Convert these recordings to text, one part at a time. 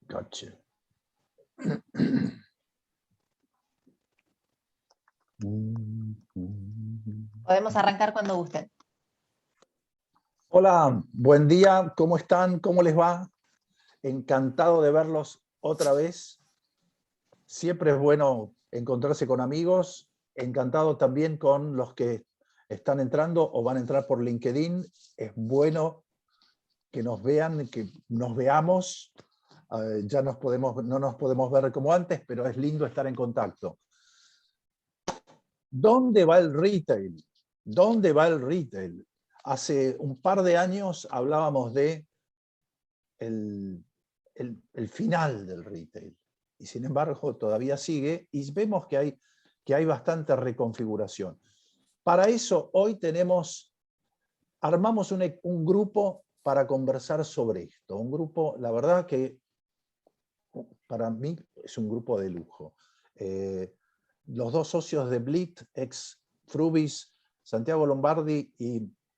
Gotcha. Podemos arrancar cuando gusten. Hola, buen día, ¿cómo están? ¿Cómo les va? Encantado de verlos otra vez. Siempre es bueno encontrarse con amigos. Encantado también con los que están entrando o van a entrar por LinkedIn. Es bueno que nos vean, que nos veamos. Ya no nos podemos ver como antes, pero es lindo estar en contacto. ¿Dónde va el retail? ¿Dónde va el retail? Hace un par de años hablábamos de el final del retail. Y sin embargo todavía sigue y vemos que hay bastante reconfiguración. Para eso hoy armamos un grupo para conversar sobre esto. Un grupo, la verdad que para mí es un grupo de lujo. Los dos socios de Blit, ex Frubis, Santiago Lombardi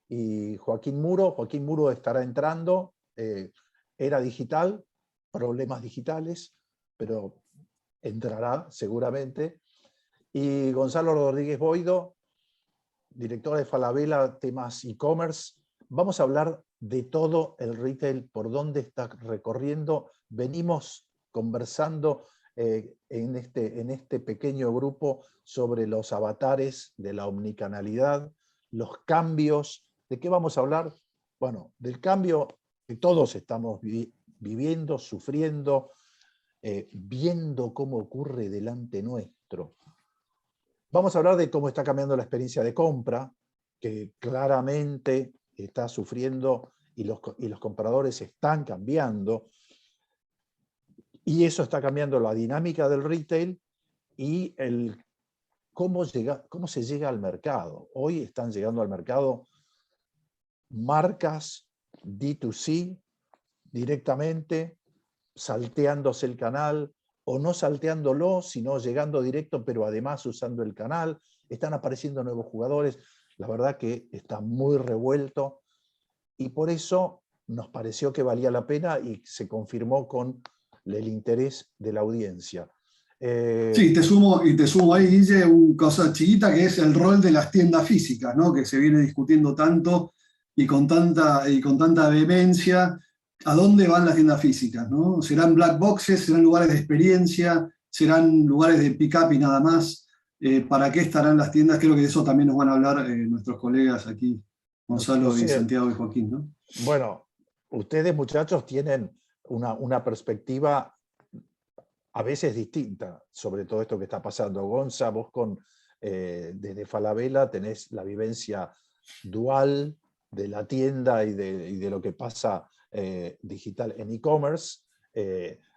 y Joaquín Muro. Joaquín Muro estará entrando, era digital, problemas digitales, pero entrará seguramente. Y Gonzalo Rodríguez Boido, director de Falabella, temas e-commerce. Vamos a hablar de todo el retail, por dónde está recorriendo. Venimos conversando en este pequeño grupo sobre los avatares de la omnicanalidad, los cambios. ¿De qué vamos a hablar? Bueno, del cambio que todos estamos viviendo, sufriendo, viendo cómo ocurre delante nuestro. Vamos a hablar de cómo está cambiando la experiencia de compra, que claramente está sufriendo y los compradores están cambiando. Y eso está cambiando la dinámica del retail y cómo se llega al mercado. Hoy están llegando al mercado marcas D2C directamente, salteándose el canal, o no salteándolo, sino llegando directo, pero además usando el canal. Están apareciendo nuevos jugadores. La verdad que está muy revuelto y por eso nos pareció que valía la pena y se confirmó con el interés de la audiencia. Sí, te sumo ahí, Guille, una cosa chiquita que es el rol de las tiendas físicas, ¿no? Que se viene discutiendo tanto y con tanta vehemencia. ¿A dónde van las tiendas físicas, no? ¿Serán black boxes? ¿Serán lugares de experiencia? ¿Serán lugares de pick-up y nada más? ¿Para qué estarán las tiendas? Creo que de eso también nos van a hablar nuestros colegas aquí, Gonzalo y Santiago y Joaquín, ¿no? Bueno, ustedes, muchachos, tienen una perspectiva a veces distinta sobre todo esto que está pasando. Gonza, vos desde Falabella tenés la vivencia dual de la tienda y de lo que pasa digital en e-commerce.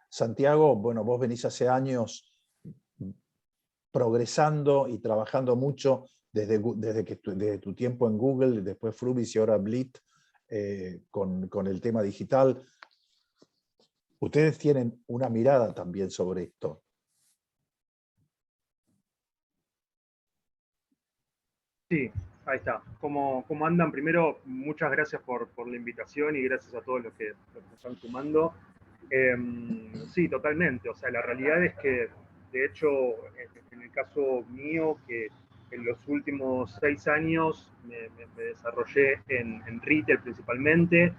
Santiago, bueno, vos venís hace años progresando y trabajando mucho desde tu tiempo en Google, después Frubis y ahora Blit, con el tema digital. Ustedes tienen una mirada también sobre esto. Sí, ahí está. ¿Cómo andan? Primero, muchas gracias por la invitación y gracias a todos los que están sumando. Sí, totalmente. O sea, la realidad es que, de hecho, en el caso mío, que en los últimos 6 años me desarrollé en retail principalmente,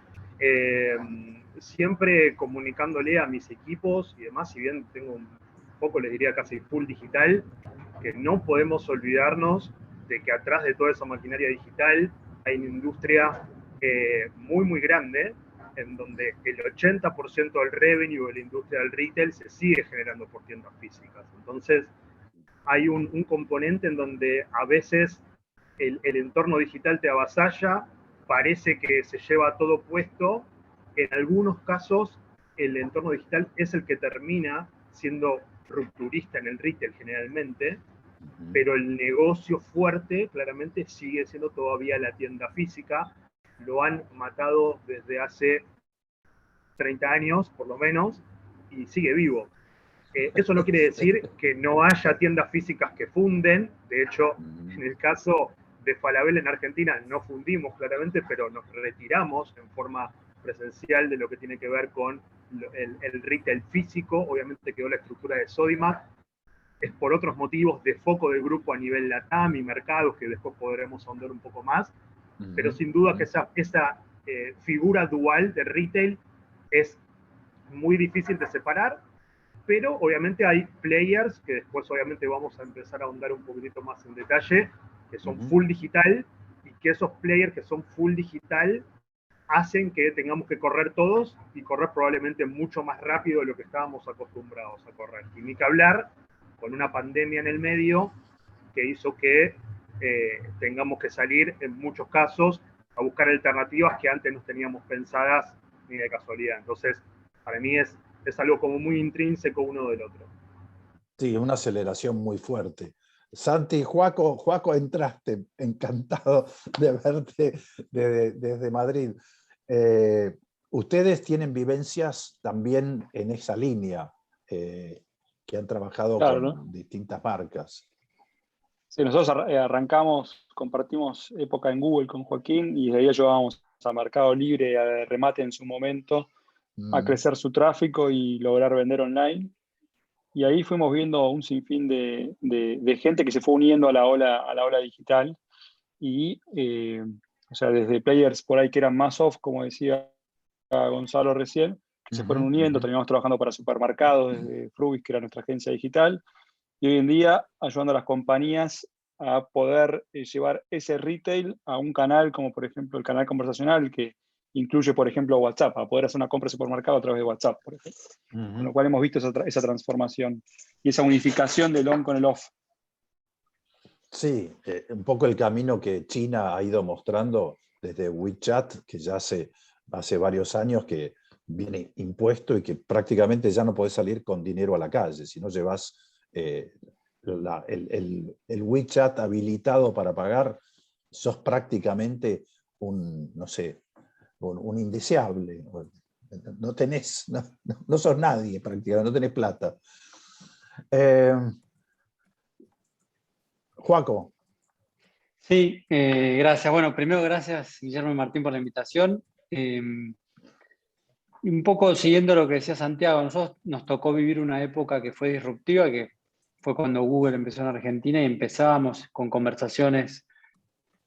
siempre comunicándole a mis equipos y demás, si bien tengo un poco, les diría casi full digital, que no podemos olvidarnos de que atrás de toda esa maquinaria digital hay una industria muy, muy grande, en donde el 80% del revenue de la industria del retail se sigue generando por tiendas físicas. Entonces, hay un componente en donde a veces el entorno digital te avasalla, parece que se lleva todo puesto. En algunos casos, el entorno digital es el que termina siendo rupturista en el retail generalmente, pero el negocio fuerte claramente sigue siendo todavía la tienda física. Lo han matado desde hace 30 años, por lo menos, y sigue vivo. Eso no quiere decir que no haya tiendas físicas que funden. De hecho, en el caso de Falabella en Argentina no fundimos claramente, pero nos retiramos en forma presencial de lo que tiene que ver con el retail físico. Obviamente quedó la estructura de Sodimac, es por otros motivos de foco del grupo a nivel LATAM y mercados, que después podremos ahondar un poco más, pero sin duda que esa figura dual de retail es muy difícil de separar, pero obviamente hay players que después obviamente vamos a empezar a ahondar un poquitito más en detalle, que son full digital, y que esos players que son full digital hacen que tengamos que correr todos y correr probablemente mucho más rápido de lo que estábamos acostumbrados a correr. Y ni que hablar con una pandemia en el medio que hizo que tengamos que salir en muchos casos a buscar alternativas que antes no teníamos pensadas ni de casualidad. Entonces, para mí es algo como muy intrínseco uno del otro. Sí, una aceleración muy fuerte. Santi, Joaco, entraste, encantado de verte desde Madrid. Ustedes tienen vivencias también en esa línea, que han trabajado Claro, con ¿no? distintas marcas. Sí, nosotros arrancamos, compartimos época en Google con Joaquín y de ahí ayudábamos a Mercado Libre y a Remate en su momento a crecer su tráfico y lograr vender online. Y ahí fuimos viendo un sinfín de gente que se fue uniendo a la ola digital. Y, o sea, desde players por ahí que eran más off, como decía Gonzalo recién, que se fueron uniendo, terminamos trabajando para supermercados, desde Frubis, que era nuestra agencia digital, y hoy en día ayudando a las compañías a poder llevar ese retail a un canal como por ejemplo el canal conversacional que incluye por ejemplo WhatsApp, a poder hacer una compra de supermercado a través de WhatsApp, por ejemplo. Con lo cual hemos visto esa transformación y esa unificación del on con el off. Sí, un poco el camino que China ha ido mostrando desde WeChat, que ya hace varios años que viene impuesto y que prácticamente ya no podés salir con dinero a la calle. Si no llevas el WeChat habilitado para pagar, sos prácticamente no sé, un indeseable. No sos nadie prácticamente, no tenés plata. Joaco. Sí, gracias. Bueno, primero gracias Guillermo y Martín por la invitación. Un poco siguiendo lo que decía Santiago, nosotros nos tocó vivir una época que fue disruptiva, que fue cuando Google empezó en Argentina y empezábamos con conversaciones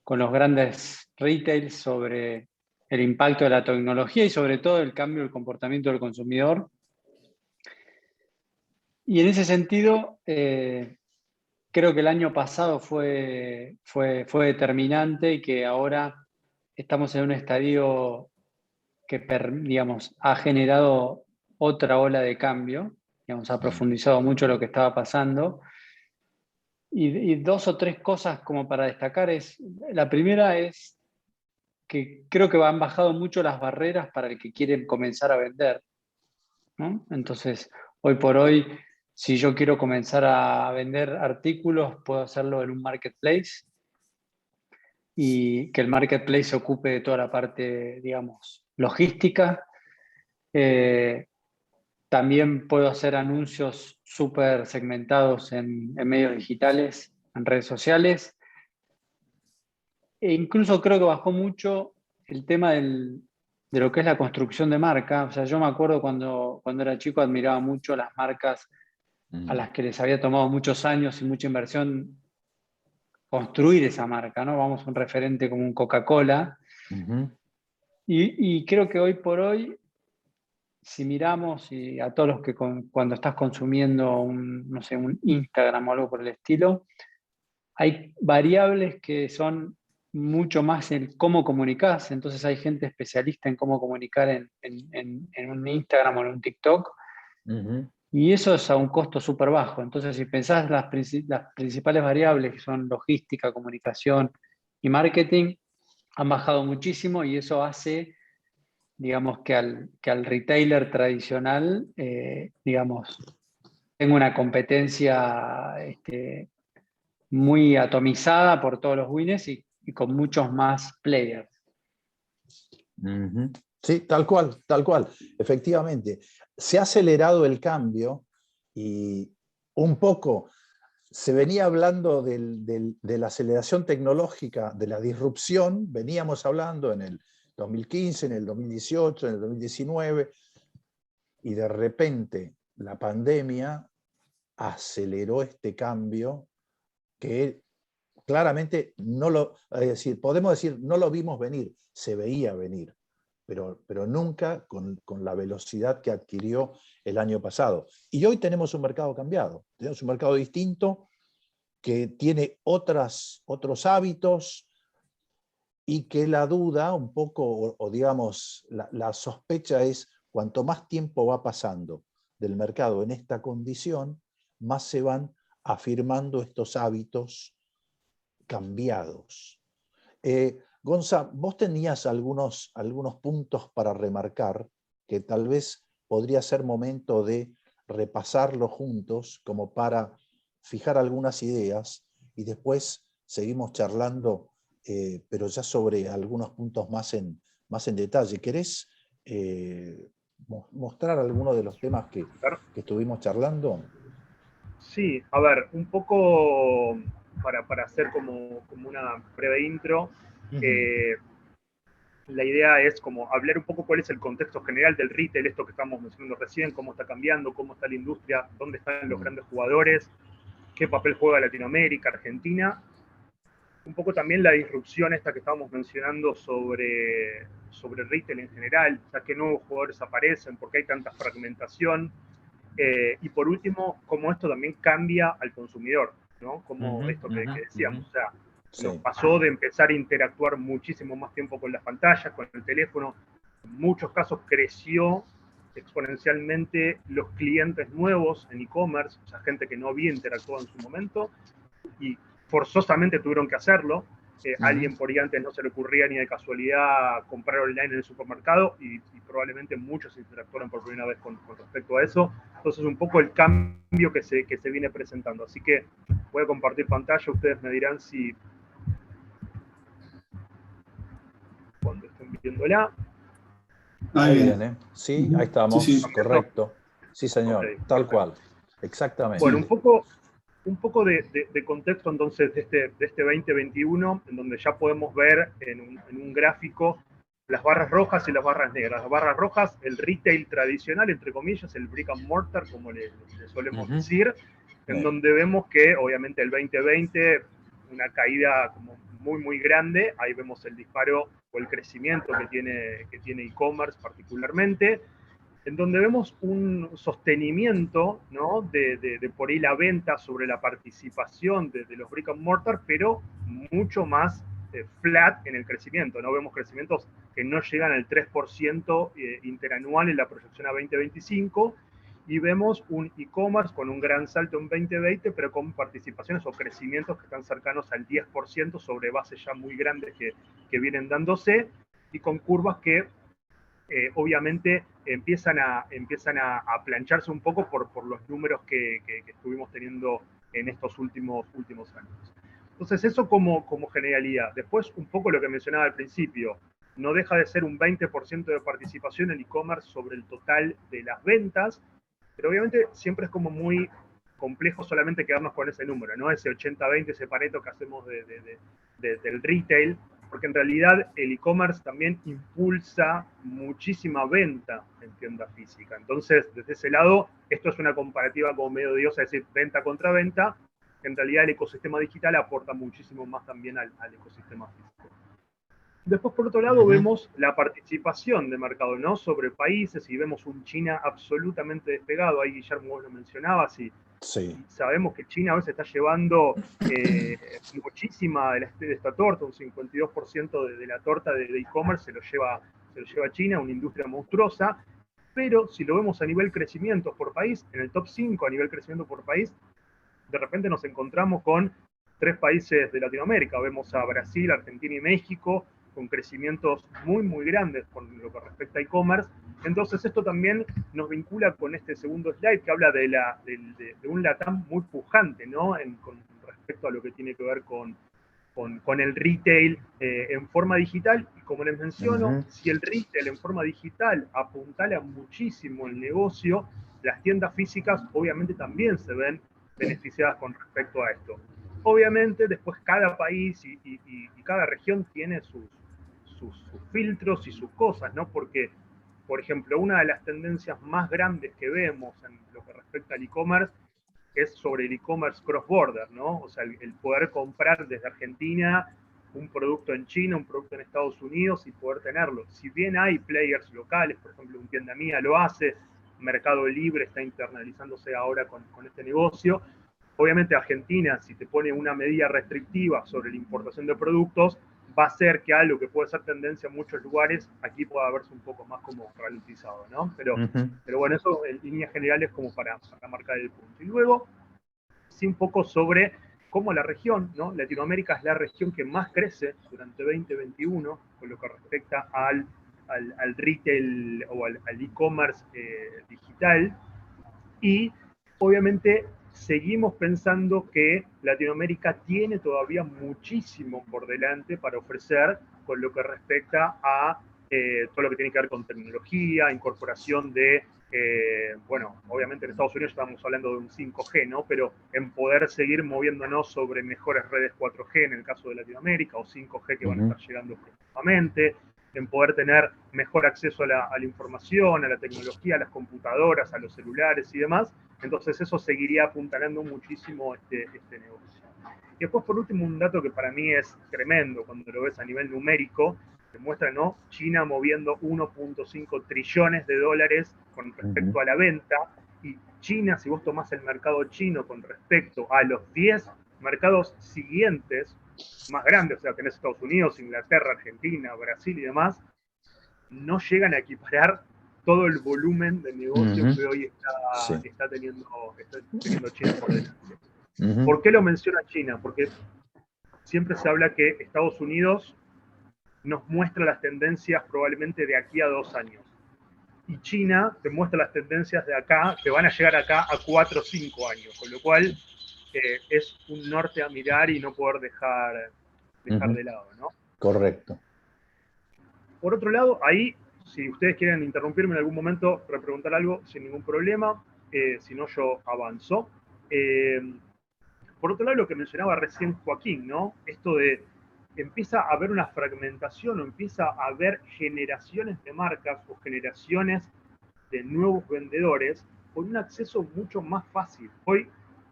con los grandes retails sobre el impacto de la tecnología y sobre todo el cambio del comportamiento del consumidor. Y en ese sentido, creo que el año pasado fue determinante y que ahora estamos en un estadio que, digamos, ha generado otra ola de cambio, digamos, ha profundizado mucho lo que estaba pasando. Y dos o tres cosas como para destacar la primera es que creo que han bajado mucho las barreras para el que quiere comenzar a vender, ¿no? Entonces, hoy por hoy, si yo quiero comenzar a vender artículos, puedo hacerlo en un marketplace y que el marketplace se ocupe de toda la parte, digamos, logística. También puedo hacer anuncios súper segmentados en medios digitales, en redes sociales. E incluso creo que bajó mucho el tema de lo que es la construcción de marca. O sea, yo me acuerdo cuando era chico admiraba mucho las marcas a las que les había tomado muchos años y mucha inversión construir esa marca, ¿no? Vamos a un referente como un Coca-Cola. Y creo que hoy por hoy, si miramos y a todos los que cuando estás consumiendo no sé, un Instagram o algo por el estilo, hay variables que son mucho más en cómo comunicás. Entonces hay gente especialista en cómo comunicar en un Instagram o en un TikTok. Y eso es a un costo súper bajo. Entonces, si pensás las principales variables, que son logística, comunicación y marketing, han bajado muchísimo y eso hace, digamos, que al retailer tradicional, digamos, tenga una competencia muy atomizada por todos los winners y con muchos más players. Sí, tal cual, efectivamente. Se ha acelerado el cambio y un poco se venía hablando de la aceleración tecnológica, de la disrupción, veníamos hablando en el 2015, en el 2018, en el 2019, y de repente la pandemia aceleró este cambio que claramente es decir, podemos decir, no lo vimos venir, se veía venir, pero nunca con la velocidad que adquirió el año pasado. Y hoy tenemos un mercado cambiado, tenemos un mercado distinto que tiene otros hábitos y que la duda un poco, o digamos, la sospecha es cuanto más tiempo va pasando del mercado en esta condición, más se van afirmando estos hábitos cambiados. Gonza, vos tenías algunos puntos para remarcar que tal vez podría ser momento de repasarlo juntos como para fijar algunas ideas y después seguimos charlando, pero ya sobre algunos puntos más en detalle. ¿Querés mostrar algunos de los temas que estuvimos charlando? Sí, a ver, un poco para hacer como una breve intro, la idea es como hablar un poco cuál es el contexto general del retail, esto que estamos mencionando recién, cómo está cambiando, cómo está la industria, dónde están los grandes jugadores, qué papel juega Latinoamérica, Argentina, un poco también la disrupción esta que estábamos mencionando sobre retail en general, o sea, qué nuevos jugadores aparecen, por qué hay tanta fragmentación, y por último, cómo esto también cambia al consumidor, ¿no? Como esto que decíamos, o sea, nos pasó de empezar a interactuar muchísimo más tiempo con las pantallas, con el teléfono, en muchos casos creció exponencialmente los clientes nuevos en e-commerce, o sea, gente que no había interactuado en su momento, y forzosamente tuvieron que hacerlo. Alguien por ahí antes no se le ocurría ni de casualidad comprar online en el supermercado y probablemente muchos interactuaron por primera vez con respecto a eso. Entonces un poco el cambio que se viene presentando. Así que voy a compartir pantalla, ustedes me dirán si cuando estén viéndola. Ahí viene, sí, ahí estamos, sí. Correcto. Sí, señor, okay, tal cual, exactamente. Bueno, un poco de contexto entonces de este 2021, en donde ya podemos ver en un gráfico las barras rojas y las barras negras. Las barras rojas, el retail tradicional, entre comillas, el brick and mortar, como le solemos decir, en donde vemos que obviamente el 2020, una caída como muy, muy grande, ahí vemos el disparo o el crecimiento que tiene e-commerce particularmente, en donde vemos un sostenimiento, ¿no? de por ahí la venta sobre la participación de los brick and mortar, pero mucho más flat en el crecimiento, ¿no? Vemos crecimientos que no llegan al 3% interanual en la proyección a 2025, y vemos un e-commerce con un gran salto en 2020, pero con participaciones o crecimientos que están cercanos al 10% sobre bases ya muy grandes que vienen dándose, y con curvas que obviamente empiezan a plancharse un poco por los números que estuvimos teniendo en estos últimos años. Entonces eso como generalidad. Después un poco lo que mencionaba al principio, no deja de ser un 20% de participación en e-commerce sobre el total de las ventas, pero obviamente siempre es como muy complejo solamente quedarnos con ese número, ¿no? Ese 80-20, ese pareto que hacemos del retail, porque en realidad el e-commerce también impulsa muchísima venta en tienda física. Entonces, desde ese lado, esto es una comparativa como medio odiosa, es decir, venta contra venta. En realidad el ecosistema digital aporta muchísimo más también al ecosistema físico. Después, por otro lado, vemos la participación de mercado, ¿no? Sobre países, y vemos un China absolutamente despegado. Ahí Guillermo vos lo mencionabas, y sabemos que China a veces está llevando muchísima de esta torta, un 52% de la torta de e-commerce se lo lleva China, una industria monstruosa. Pero si lo vemos a nivel crecimiento por país, en el top 5 a nivel crecimiento por país, de repente nos encontramos con 3 países de Latinoamérica. Vemos a Brasil, Argentina y México, con crecimientos muy, muy grandes con lo que respecta a e-commerce. Entonces esto también nos vincula con este segundo slide que habla de un LATAM muy pujante, ¿no? Con respecto a lo que tiene que ver con el retail en forma digital. Y como les menciono, si el retail en forma digital apuntala muchísimo el negocio, las tiendas físicas obviamente también se ven beneficiadas con respecto a esto. Obviamente, después cada país y cada región tiene sus filtros y sus cosas, ¿no? Porque, por ejemplo, una de las tendencias más grandes que vemos en lo que respecta al e-commerce es sobre el e-commerce cross-border, ¿no? O sea, el poder comprar desde Argentina un producto en China, un producto en Estados Unidos y poder tenerlo. Si bien hay players locales, por ejemplo, un Tienda Mía lo hace, Mercado Libre está internalizándose ahora con este negocio. Obviamente Argentina, si te pone una medida restrictiva sobre la importación de productos, va a hacer que algo que puede ser tendencia en muchos lugares, aquí pueda verse un poco más como ralentizado, ¿no? Pero bueno, eso en líneas generales como para marcar el punto. Y luego, sí, un poco sobre cómo la región, ¿no? Latinoamérica es la región que más crece durante 2021 con lo que respecta al retail o al e-commerce digital. Y obviamente seguimos pensando que Latinoamérica tiene todavía muchísimo por delante para ofrecer con lo que respecta a todo lo que tiene que ver con tecnología, incorporación de, bueno, obviamente en Estados Unidos estamos hablando de un 5G, ¿no? Pero en poder seguir moviéndonos sobre mejores redes 4G en el caso de Latinoamérica, o 5G que van a estar llegando próximamente, en poder tener mejor acceso a la información, a la tecnología, a las computadoras, a los celulares y demás. Entonces eso seguiría apuntalando muchísimo este negocio. Y después, por último, un dato que para mí es tremendo cuando lo ves a nivel numérico, te muestra, ¿no? China moviendo 1.5 trillones de dólares con respecto a la venta, y China, si vos tomás el mercado chino con respecto a los 10 mercados siguientes más grandes, o sea, tenés Estados Unidos, Inglaterra, Argentina, Brasil y demás, no llegan a equiparar todo el volumen de negocio que hoy está teniendo China por delante. ¿Por qué lo menciona China? Porque siempre se habla que Estados Unidos nos muestra las tendencias probablemente de aquí a 2 años. Y China te muestra las tendencias de acá, que van a llegar acá a 4 o 5 años, con lo cual es un norte a mirar y no poder dejar de lado, ¿no? Correcto. Por otro lado, ahí, si ustedes quieren interrumpirme en algún momento, repreguntar algo, sin ningún problema, si no yo avanzo. Por otro lado, lo que mencionaba recién Joaquín, ¿no? Esto de empieza a haber una fragmentación o empieza a haber generaciones de marcas o generaciones de nuevos vendedores con un acceso mucho más fácil. Hoy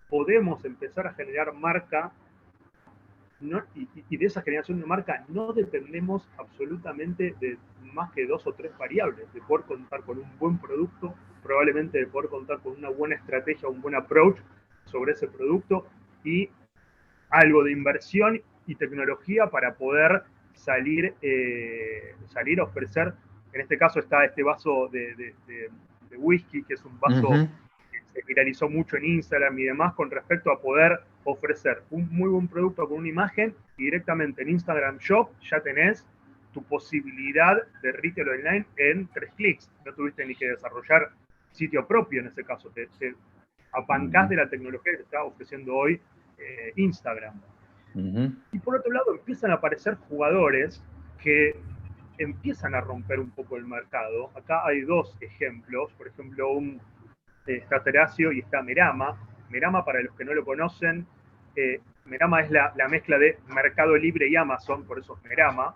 podemos empezar a generar marca, ¿no? Y de esa generación de marca no dependemos absolutamente de más que 2 o 3 variables, de poder contar con un buen producto, probablemente de poder contar con una buena estrategia, un buen approach sobre ese producto y algo de inversión y tecnología para poder salir a ofrecer. En este caso está este vaso de whisky, que es un vaso que se viralizó mucho en Instagram y demás, con respecto a poder ofrecer un muy buen producto con una imagen y directamente en Instagram Shop ya tenés tu posibilidad de retail online en 3 clics. No tuviste ni que desarrollar sitio propio en ese caso. Te apancás de la tecnología que te está ofreciendo hoy Instagram. Y por otro lado empiezan a aparecer jugadores que empiezan a romper un poco el mercado. Acá hay 2 ejemplos. Por ejemplo, está Teracio y está Merama. Merama, para los que no lo conocen, Merama es la mezcla de Mercado Libre y Amazon, por eso es Merama.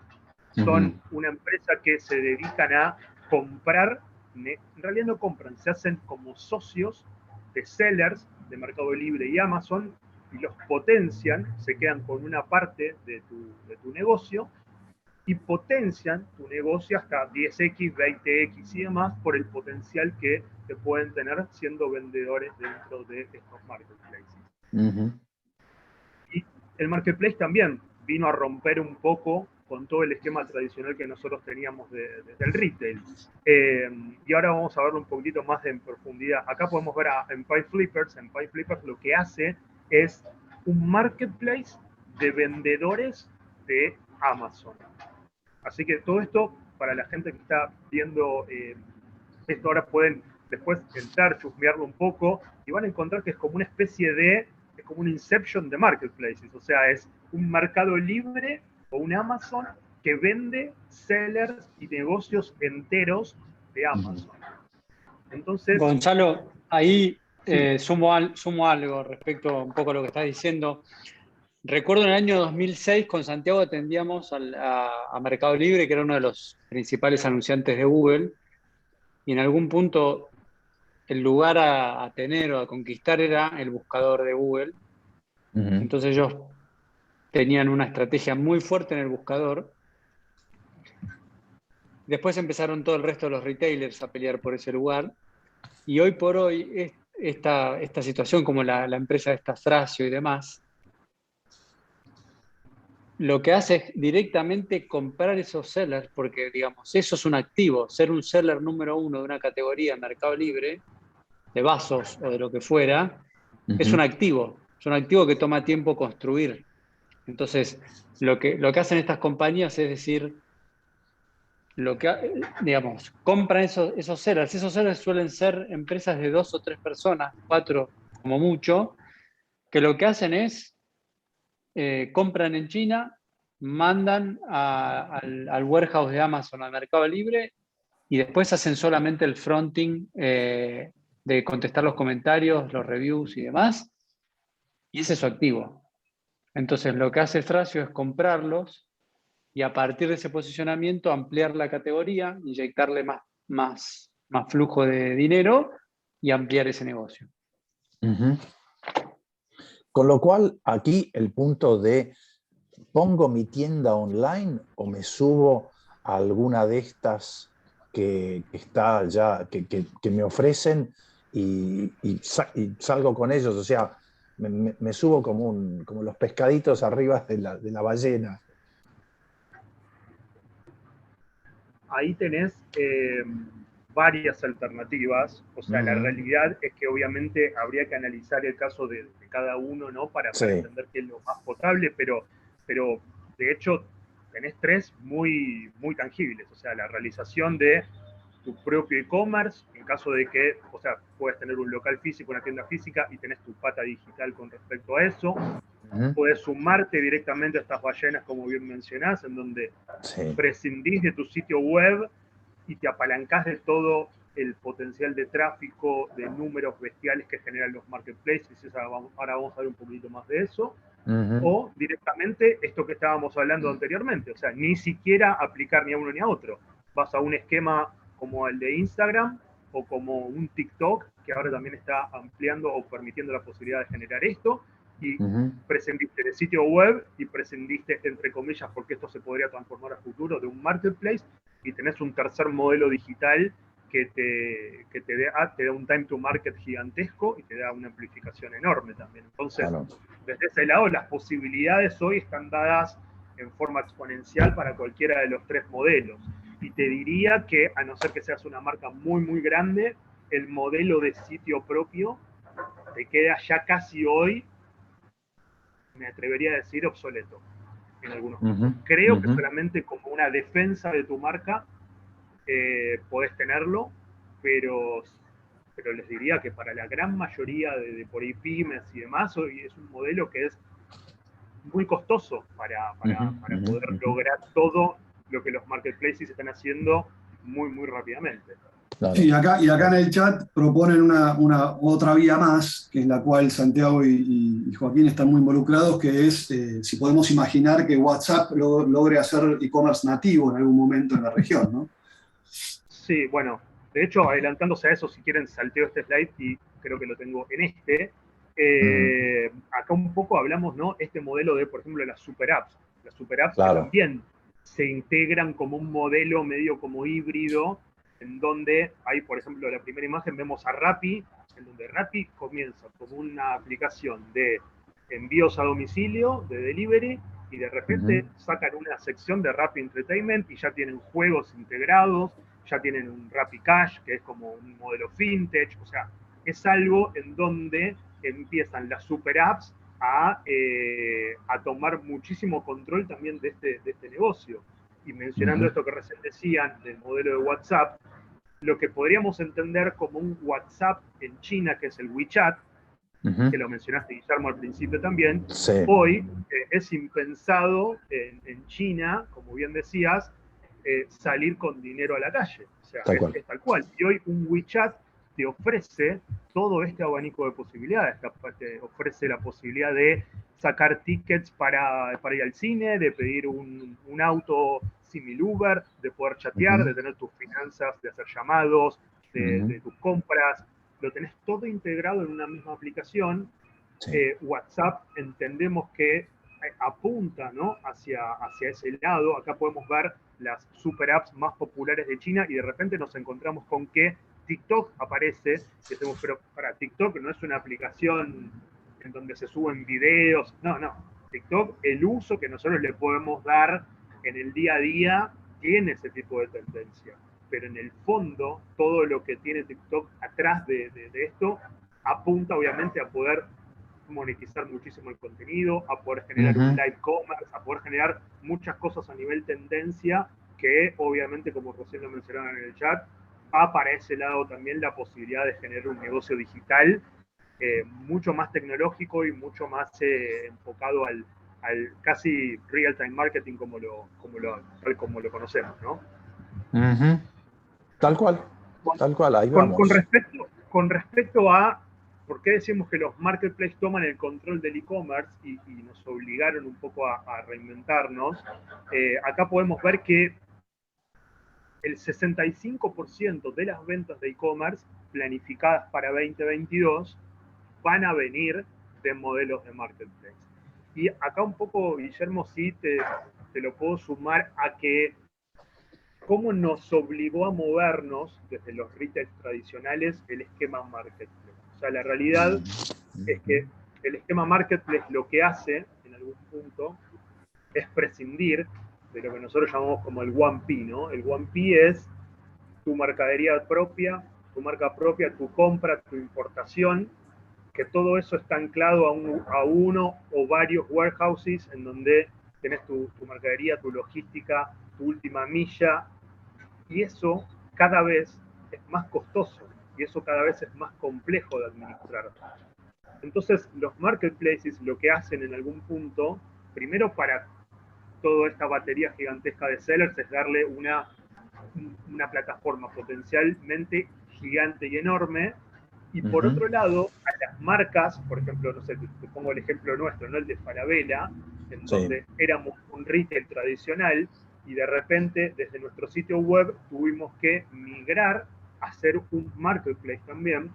Son una empresa que se dedican a comprar, en realidad no compran, se hacen como socios de sellers de Mercado Libre y Amazon y los potencian, se quedan con una parte de tu negocio y potencian tu negocio hasta 10x, 20x y demás por el potencial que te pueden tener siendo vendedores dentro de estos marketplaces. Y el marketplace también vino a romper un poco con todo el esquema tradicional que nosotros teníamos del retail. Y ahora vamos a verlo un poquitito más en profundidad. Acá podemos ver a Empire Flippers. Empire Flippers lo que hace es un marketplace de vendedores de Amazon. Así que todo esto, para la gente que está viendo esto, ahora pueden después entrar, chusmearlo un poco, y van a encontrar que es como una especie de, es como un Inception de marketplaces, o sea, es un Mercado Libre o un Amazon que vende sellers y negocios enteros de Amazon. Entonces, Gonzalo, ahí Sumo algo respecto un poco a lo que estás diciendo. Recuerdo en el año 2006 con Santiago atendíamos a Mercado Libre, que era uno de los principales anunciantes de Google, y en algún punto el lugar a tener o a conquistar era el buscador de Google. Entonces ellos tenían una estrategia muy fuerte en el buscador. Después empezaron todo el resto de los retailers a pelear por ese lugar. Y hoy por hoy, esta situación, como la empresa esta Thrasio y demás, lo que hace es directamente comprar esos sellers, porque, digamos, eso es un activo. Ser un seller número 1 de una categoría en Mercado Libre, de vasos o de lo que fuera, es un activo. Es un activo que toma tiempo construir. Entonces, lo que hacen estas compañías es decir, digamos, compran esos sellers. Esos sellers suelen ser empresas de 2 o 3 personas, 4 como mucho, que lo que hacen es compran en China, mandan al warehouse de Amazon, al Mercado Libre, y después hacen solamente el fronting de contestar los comentarios, los reviews y demás, y ese es su activo. Entonces, lo que hace Thrasio es comprarlos y a partir de ese posicionamiento ampliar la categoría, inyectarle más flujo de dinero y ampliar ese negocio. Con lo cual, aquí el punto de ¿pongo mi tienda online o me subo a alguna de estas que está ya, que me ofrecen y salgo con ellos? O sea, me subo como los pescaditos arriba de la ballena. Ahí tenés varias alternativas. O sea, la realidad es que obviamente habría que analizar el caso de cada uno, ¿no? Para entender qué es lo más potable, pero de hecho tenés 3 muy, muy tangibles. O sea, la realización de tu propio e-commerce, en caso de que, o sea, puedes tener un local físico, una tienda física y tenés tu pata digital con respecto a eso. Puedes sumarte directamente a estas ballenas, como bien mencionás, en donde prescindís de tu sitio web y te apalancás de todo el potencial de tráfico, de números bestiales que generan los marketplaces. Ahora vamos a ver un poquito más de eso. O directamente esto que estábamos hablando anteriormente, o sea, ni siquiera aplicar ni a uno ni a otro. Vas a un esquema como el de Instagram o como un TikTok, que ahora también está ampliando o permitiendo la posibilidad de generar esto, y prescindiste de sitio web y prescindiste, entre comillas, porque esto se podría transformar a futuro, de un marketplace, y tenés un tercer modelo digital que te da un time to market gigantesco y te da una amplificación enorme también. Entonces, desde ese lado, las posibilidades hoy están dadas en forma exponencial para cualquiera de los 3 modelos. Y te diría que, a no ser que seas una marca muy, muy grande, el modelo de sitio propio te queda ya casi hoy, me atrevería a decir, obsoleto en algunos casos. Creo que solamente como una defensa de tu marca podés tenerlo, pero les diría que para la gran mayoría de por ahí pymes y demás, hoy es un modelo que es muy costoso para poder lograr todo lo que los marketplaces están haciendo muy, muy rápidamente. Claro. Sí, y acá en el chat proponen una otra vía más, que en la cual Santiago y Joaquín están muy involucrados, que es si podemos imaginar que WhatsApp logre hacer e-commerce nativo en algún momento en la región, ¿no? Sí, bueno, de hecho, adelantándose a eso, si quieren, salteo este slide y creo que lo tengo en este. Acá un poco hablamos, ¿no? Este modelo de, por ejemplo, las super apps. Las super apps que también se integran como un modelo medio como híbrido, en donde hay, por ejemplo, la primera imagen vemos a Rappi, en donde Rappi comienza como una aplicación de envíos a domicilio, de delivery, y de repente sacan una sección de Rappi Entertainment y ya tienen juegos integrados, ya tienen un Rappi Cash, que es como un modelo vintage. O sea, es algo en donde empiezan las super apps a tomar muchísimo control también de este negocio. Y mencionando esto que recién decían del modelo de WhatsApp, lo que podríamos entender como un WhatsApp en China, que es el WeChat, que lo mencionaste, Guillermo, al principio también, hoy es impensado en China, como bien decías, salir con dinero a la calle. O sea, es tal cual. Y hoy un WeChat te ofrece todo este abanico de posibilidades. Te ofrece la posibilidad de sacar tickets para ir al cine, de pedir un auto simil Uber, de poder chatear, de tener tus finanzas, de hacer llamados, de tus compras. Lo tenés todo integrado en una misma aplicación. Sí. WhatsApp entendemos que apunta, ¿no?, hacia ese lado. Acá podemos ver las super apps más populares de China y de repente nos encontramos con que TikTok aparece. Y decimos, pero para TikTok no es una aplicación en donde se suben videos. No. TikTok, el uso que nosotros le podemos dar en el día a día tiene ese tipo de tendencia. Pero en el fondo, todo lo que tiene TikTok atrás de esto apunta obviamente a poder monetizar muchísimo el contenido, a poder generar un live commerce, a poder generar muchas cosas a nivel tendencia que obviamente, como recién lo mencionaron en el chat, va para ese lado también la posibilidad de generar un negocio digital mucho más tecnológico y mucho más enfocado al casi real-time marketing como lo conocemos, ¿no? Tal cual, ahí vamos. Con respecto a por qué decimos que los marketplaces toman el control del e-commerce y nos obligaron un poco a reinventarnos, acá podemos ver que el 65% de las ventas de e-commerce planificadas para 2022 van a venir de modelos de marketplace. Y acá un poco, Guillermo, sí te lo puedo sumar a que cómo nos obligó a movernos desde los retail tradicionales el esquema marketplace. O sea, la realidad es que el esquema marketplace lo que hace, en algún punto, es prescindir de lo que nosotros llamamos como el 1P, ¿no? El 1P es tu mercadería propia, tu marca propia, tu compra, tu importación, que todo eso está anclado a uno o varios warehouses en donde tenés tu mercadería, tu logística, tu última milla, y eso cada vez es más costoso y eso cada vez es más complejo de administrar. Entonces, los marketplaces lo que hacen en algún punto, primero para toda esta batería gigantesca de sellers, es darle una plataforma potencialmente gigante y enorme. Y por otro lado, a las marcas, por ejemplo, no sé, te pongo el ejemplo nuestro, ¿no?, el de Falabella, en donde éramos un retail tradicional y de repente desde nuestro sitio web tuvimos que migrar a ser un marketplace también,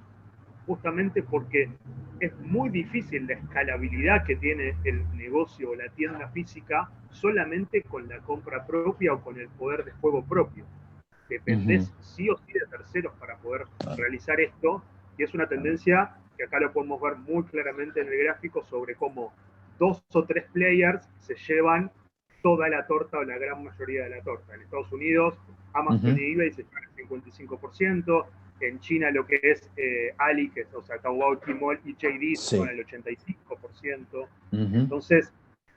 justamente porque es muy difícil la escalabilidad que tiene el negocio o la tienda física solamente con la compra propia o con el poder de juego propio. Dependés sí o sí de terceros para poder realizar esto, y es una tendencia que acá lo podemos ver muy claramente en el gráfico sobre cómo 2 o 3 players se llevan toda la torta o la gran mayoría de la torta. En Estados Unidos, Amazon y eBay se llevan el 55%, en China lo que es Ali, que es, o sea, Taobao, Tmall y JD se llevan el 85%. Entonces,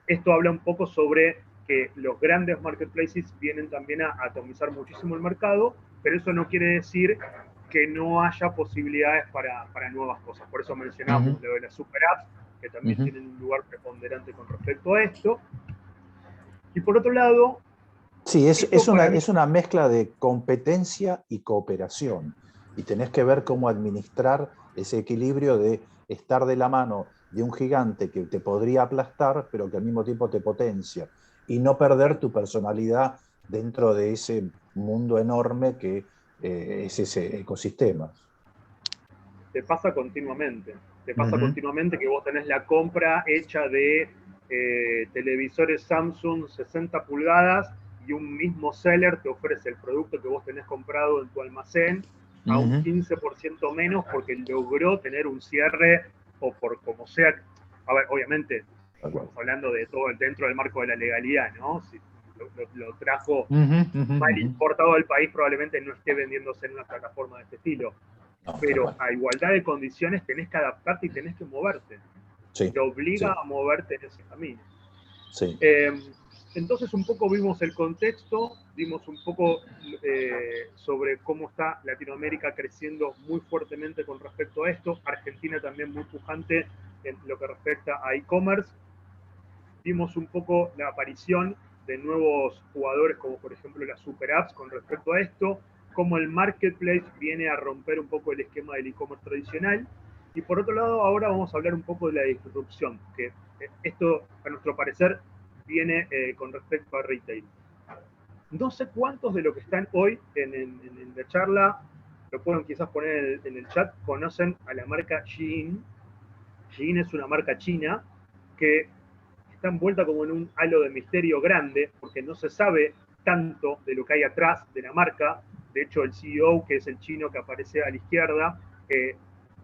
esto habla un poco sobre que los grandes marketplaces vienen también a atomizar muchísimo el mercado, pero eso no quiere decir que no haya posibilidades para nuevas cosas. Por eso mencionamos lo de las super apps, que también tienen un lugar preponderante con respecto a esto. Y por otro lado... Sí, es una mezcla de competencia y cooperación. Y tenés que ver cómo administrar ese equilibrio de estar de la mano de un gigante que te podría aplastar, pero que al mismo tiempo te potencia. Y no perder tu personalidad dentro de ese mundo enorme que es ese ecosistema. Te pasa continuamente. Te pasa continuamente que vos tenés la compra hecha de televisores Samsung 60 pulgadas y un mismo seller te ofrece el producto que vos tenés comprado en tu almacén a un 15% menos porque logró tener un cierre o por como sea. A ver, obviamente, estamos hablando de todo dentro del marco de la legalidad, ¿no? Si lo trajo mal importado al país, probablemente no esté vendiéndose en una plataforma de este estilo. Pero a igualdad de condiciones tenés que adaptarte y tenés que moverte. Te obliga a moverte en ese camino. Entonces un poco vimos el contexto, vimos un poco sobre cómo está Latinoamérica creciendo muy fuertemente con respecto a esto, Argentina también muy pujante en lo que respecta a e-commerce. Vimos un poco la aparición de nuevos jugadores como por ejemplo las super apps con respecto a esto. cómo el marketplace viene a romper un poco el esquema del e-commerce tradicional. Y por otro lado, ahora vamos a hablar un poco de la disrupción, que esto, a nuestro parecer, viene con respecto a retail. No sé cuántos de los que están hoy en la charla, lo pueden quizás poner en el chat, conocen a la marca Shein. Shein es una marca china que está envuelta como en un halo de misterio grande, porque no se sabe tanto de lo que hay atrás de la marca. De hecho, el CEO, que es el chino que aparece a la izquierda,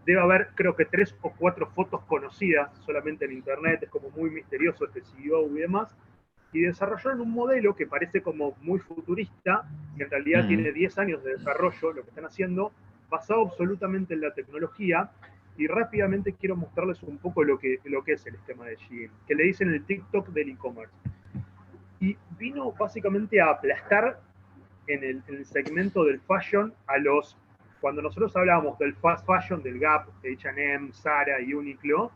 debe haber, creo que 3 o 4 fotos conocidas solamente en internet. Es como muy misterioso este CEO y demás. Y desarrollaron un modelo que parece como muy futurista, que en realidad tiene 10 años de desarrollo, lo que están haciendo, basado absolutamente en la tecnología. Y rápidamente quiero mostrarles un poco lo que es el esquema de Shein, que le dicen el TikTok del e-commerce. Y vino básicamente a aplastar en el segmento del fashion a los... Cuando nosotros hablábamos del fast fashion, del Gap, de H&M, Zara y Uniqlo,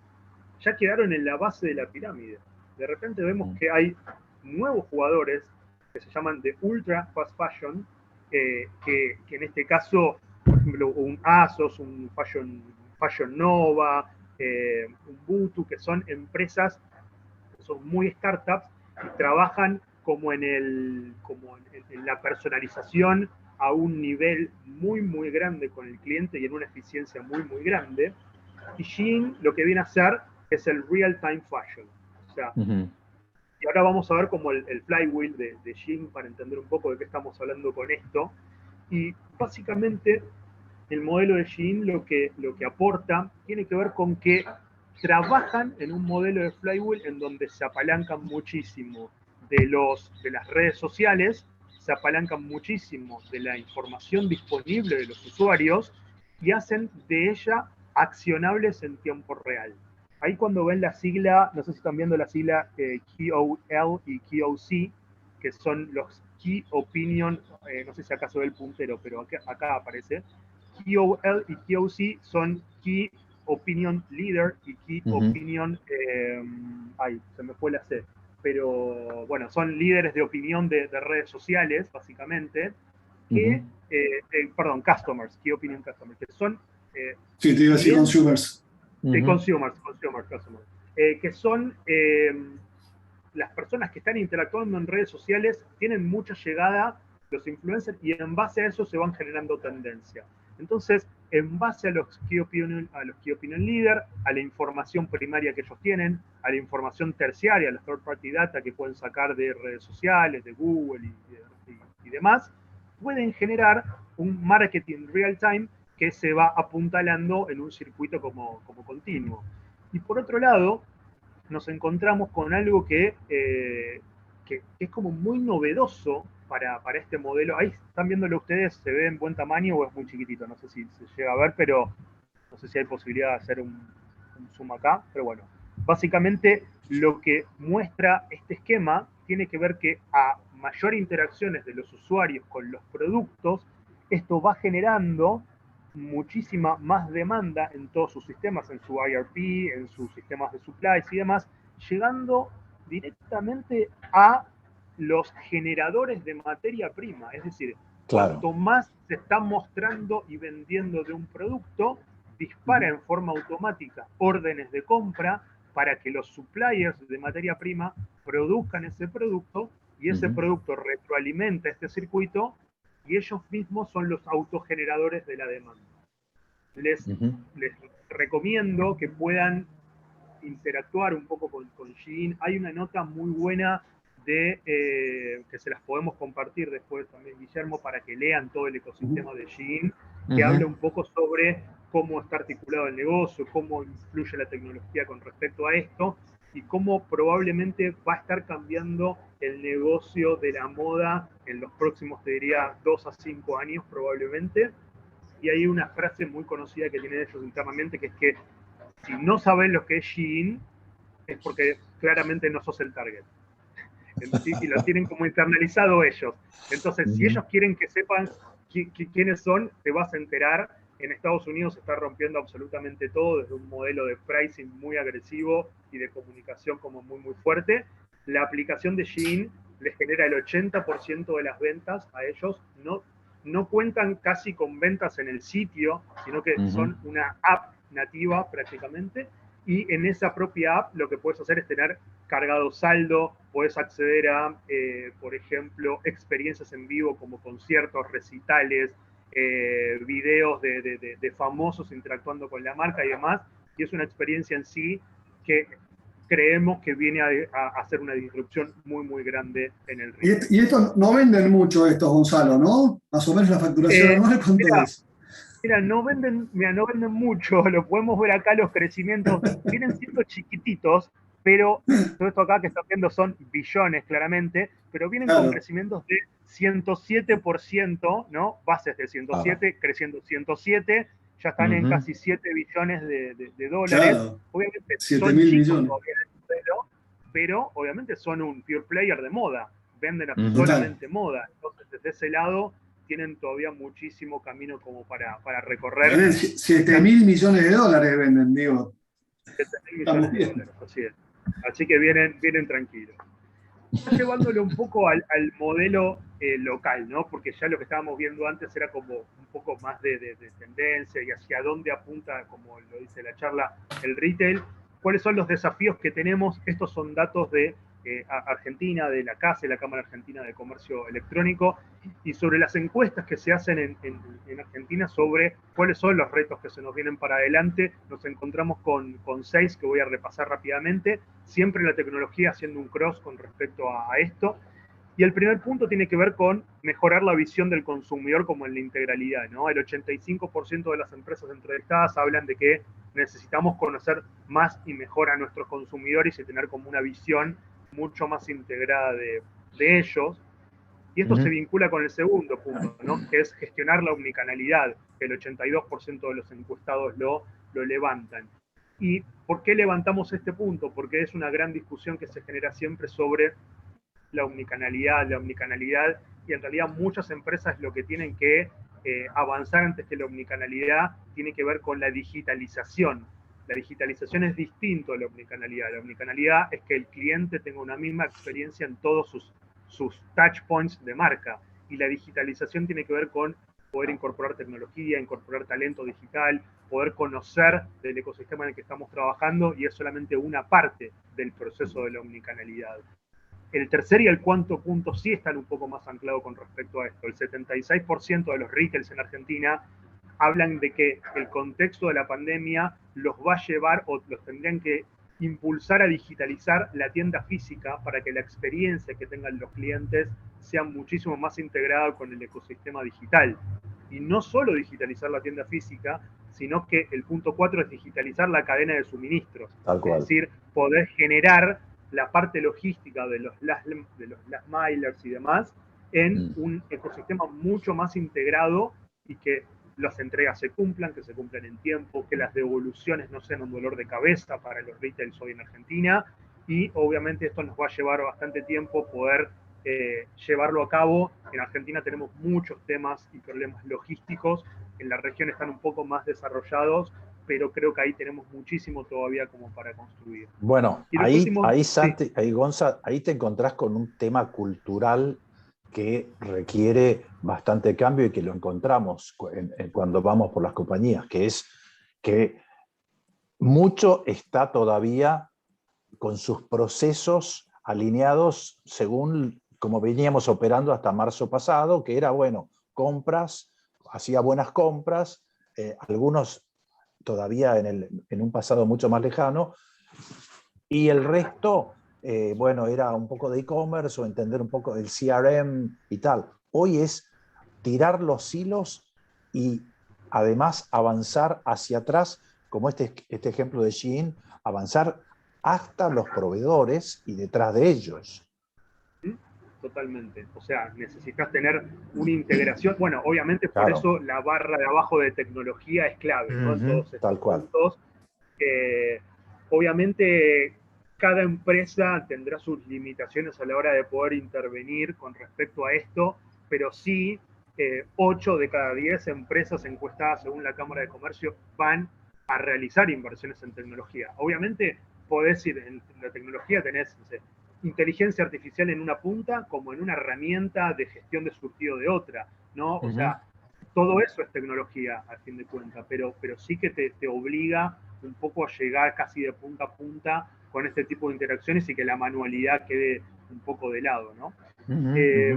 ya quedaron en la base de la pirámide. De repente vemos que hay nuevos jugadores que se llaman de ultra fast fashion, que en este caso, por ejemplo, un ASOS, un Fashion Nova, un Butu, que son empresas que son muy startups y trabajan como en la personalización a un nivel muy, muy grande con el cliente y en una eficiencia muy, muy grande. Y Shein lo que viene a hacer es el real-time fashion. O sea, y ahora vamos a ver como el flywheel de Shein para entender un poco de qué estamos hablando con esto. Y básicamente el modelo de Shein lo que aporta tiene que ver con que trabajan en un modelo de flywheel en donde se apalancan muchísimo de las redes sociales, se apalancan muchísimo de la información disponible de los usuarios y hacen de ella accionables en tiempo real. Ahí cuando ven la sigla, no sé si están viendo la sigla KOL y KOC, que son los Key Opinion, no sé si acaso ve el puntero, pero acá aparece. KOL y KOC son Key Opinion Leader y Key Opinion, se me fue la C, pero bueno, son líderes de opinión de redes sociales, básicamente, que, customers, Key Opinion Customers, que son... sí, te iba a decir consumers. Consumers, customers, que son las personas que están interactuando en redes sociales, tienen mucha llegada, los influencers, y en base a eso se van generando tendencias. Entonces, en base a los Key Opinion Leader, a la información primaria que ellos tienen, a la información terciaria, a la third party data que pueden sacar de redes sociales, de Google y demás, pueden generar un marketing real time que se va apuntalando en un circuito como continuo. Y por otro lado, nos encontramos con algo que es como muy novedoso para este modelo. Ahí están viéndolo ustedes, ¿se ve en buen tamaño o es muy chiquitito? No sé si se llega a ver, pero no sé si hay posibilidad de hacer un zoom acá, pero bueno. Básicamente lo que muestra este esquema tiene que ver que a mayor interacciones de los usuarios con los productos, esto va generando muchísima más demanda en todos sus sistemas, en su IRP, en sus sistemas de supplies y demás, llegando directamente a los generadores de materia prima. Es decir, cuanto más se está mostrando y vendiendo de un producto, dispara en forma automática órdenes de compra para que los suppliers de materia prima produzcan ese producto y ese producto retroalimenta este circuito y ellos mismos son los autogeneradores de la demanda. Les recomiendo que puedan interactuar un poco con Shein. Hay una nota muy buena que se las podemos compartir después también, Guillermo, para que lean todo el ecosistema de Shein, que habla un poco sobre cómo está articulado el negocio, cómo influye la tecnología con respecto a esto y cómo probablemente va a estar cambiando el negocio de la moda en los próximos, te diría, 2 a 5 años probablemente. Y hay una frase muy conocida que tienen ellos internamente, que es que si no saben lo que es Shein, es porque claramente no sos el target. Y lo tienen como internalizado ellos. Entonces, si ellos quieren que sepan quiénes son, te vas a enterar. En Estados Unidos se está rompiendo absolutamente todo, desde un modelo de pricing muy agresivo y de comunicación como muy, muy fuerte. La aplicación de Shein les genera el 80% de las ventas a ellos, no no cuentan casi con ventas en el sitio, sino que son una app nativa prácticamente, y en esa propia app lo que puedes hacer es tener cargado saldo, puedes acceder a, por ejemplo, experiencias en vivo como conciertos, recitales, videos de famosos interactuando con la marca y demás, y es una experiencia en sí que creemos que viene a hacer una disrupción muy, muy grande en el retail. Y estos no venden mucho estos, Gonzalo, ¿no? Más o menos la facturación anual, ¿cuánto es? Mira, no venden mucho, lo podemos ver acá los crecimientos, vienen siendo chiquititos, pero todo esto acá que están viendo son billones claramente, pero vienen con crecimientos de 107%, ¿no? Bases de 107, creciendo 107, ya están en casi 7 billones de dólares. Claro. Obviamente 7.000 son chicos millones. todavía en el modelo, pero obviamente son un pure player de moda, venden solamente moda, entonces desde ese lado tienen todavía muchísimo camino como para recorrer. 7.000 millones de dólares venden, digo. 7.000 millones de dólares, así es. Así que vienen tranquilos. Llevándolo un poco al modelo local, ¿no? Porque ya lo que estábamos viendo antes era como un poco más de tendencia y hacia dónde apunta, como lo dice la charla, el retail. ¿Cuáles son los desafíos que tenemos? Estos son datos de Argentina, de la CASE, la Cámara Argentina de Comercio Electrónico, y sobre las encuestas que se hacen en Argentina sobre cuáles son los retos que se nos vienen para adelante. Nos encontramos con 6 que voy a repasar rápidamente, siempre la tecnología haciendo un cross con respecto a esto. Y el primer punto tiene que ver con mejorar la visión del consumidor como en la integralidad, ¿no? El 85% de las empresas entrevistadas hablan de que necesitamos conocer más y mejor a nuestros consumidores y tener como una visión mucho más integrada de ellos. Y esto se vincula con el segundo punto, ¿no? Que es gestionar la omnicanalidad, que el 82% de los encuestados lo levantan. ¿Y por qué levantamos este punto? Porque es una gran discusión que se genera siempre sobre la omnicanalidad, y en realidad muchas empresas lo que tienen que avanzar antes que la omnicanalidad tiene que ver con la digitalización. La digitalización es distinto a la omnicanalidad. La omnicanalidad es que el cliente tenga una misma experiencia en todos sus touch points de marca, y la digitalización tiene que ver con poder incorporar tecnología, incorporar talento digital, poder conocer del ecosistema en el que estamos trabajando, y es solamente una parte del proceso de la omnicanalidad. El tercer y el cuarto punto sí están un poco más anclados con respecto a esto. El 76% de los retails en Argentina hablan de que el contexto de la pandemia los va a llevar o los tendrían que impulsar a digitalizar la tienda física para que la experiencia que tengan los clientes sea muchísimo más integrada con el ecosistema digital. Y no solo digitalizar la tienda física, sino que el punto 4 es digitalizar la cadena de suministros. Es decir, poder generar la parte logística de los last milers y demás en un ecosistema mucho más integrado, y que las entregas se cumplan, que se cumplan en tiempo, que las devoluciones no sean un dolor de cabeza para los retails hoy en Argentina, y obviamente esto nos va a llevar bastante tiempo poder llevarlo a cabo. En Argentina tenemos muchos temas y problemas logísticos, en la región están un poco más desarrollados, pero creo que ahí tenemos muchísimo todavía como para construir. Bueno, ahí Santi, sí. Ahí Gonza, ahí te encontrás con un tema cultural que requiere bastante cambio y que lo encontramos cuando vamos por las compañías, que es que mucho está todavía con sus procesos alineados según como veníamos operando hasta marzo pasado, que era, bueno, compras, hacía buenas compras, algunos todavía en un pasado mucho más lejano, y el resto, bueno, era un poco de e-commerce o entender un poco del CRM y tal. Hoy es tirar los hilos y además avanzar hacia atrás, como este ejemplo de Shein, avanzar hasta los proveedores y detrás de ellos. Totalmente. O sea, necesitas tener una integración. Bueno, obviamente por eso la barra de abajo de tecnología es clave, ¿no? En todos estos puntos. Obviamente cada empresa tendrá sus limitaciones a la hora de poder intervenir con respecto a esto, pero sí 8 de cada 10 empresas encuestadas según la Cámara de Comercio van a realizar inversiones en tecnología. Obviamente podés ir en la tecnología, tenés, no sé, inteligencia artificial en una punta como en una herramienta de gestión de surtido de otra, ¿no? O sea, todo eso es tecnología, al fin de cuentas, pero sí que te obliga un poco a llegar casi de punta a punta con este tipo de interacciones y que la manualidad quede un poco de lado, ¿no? Y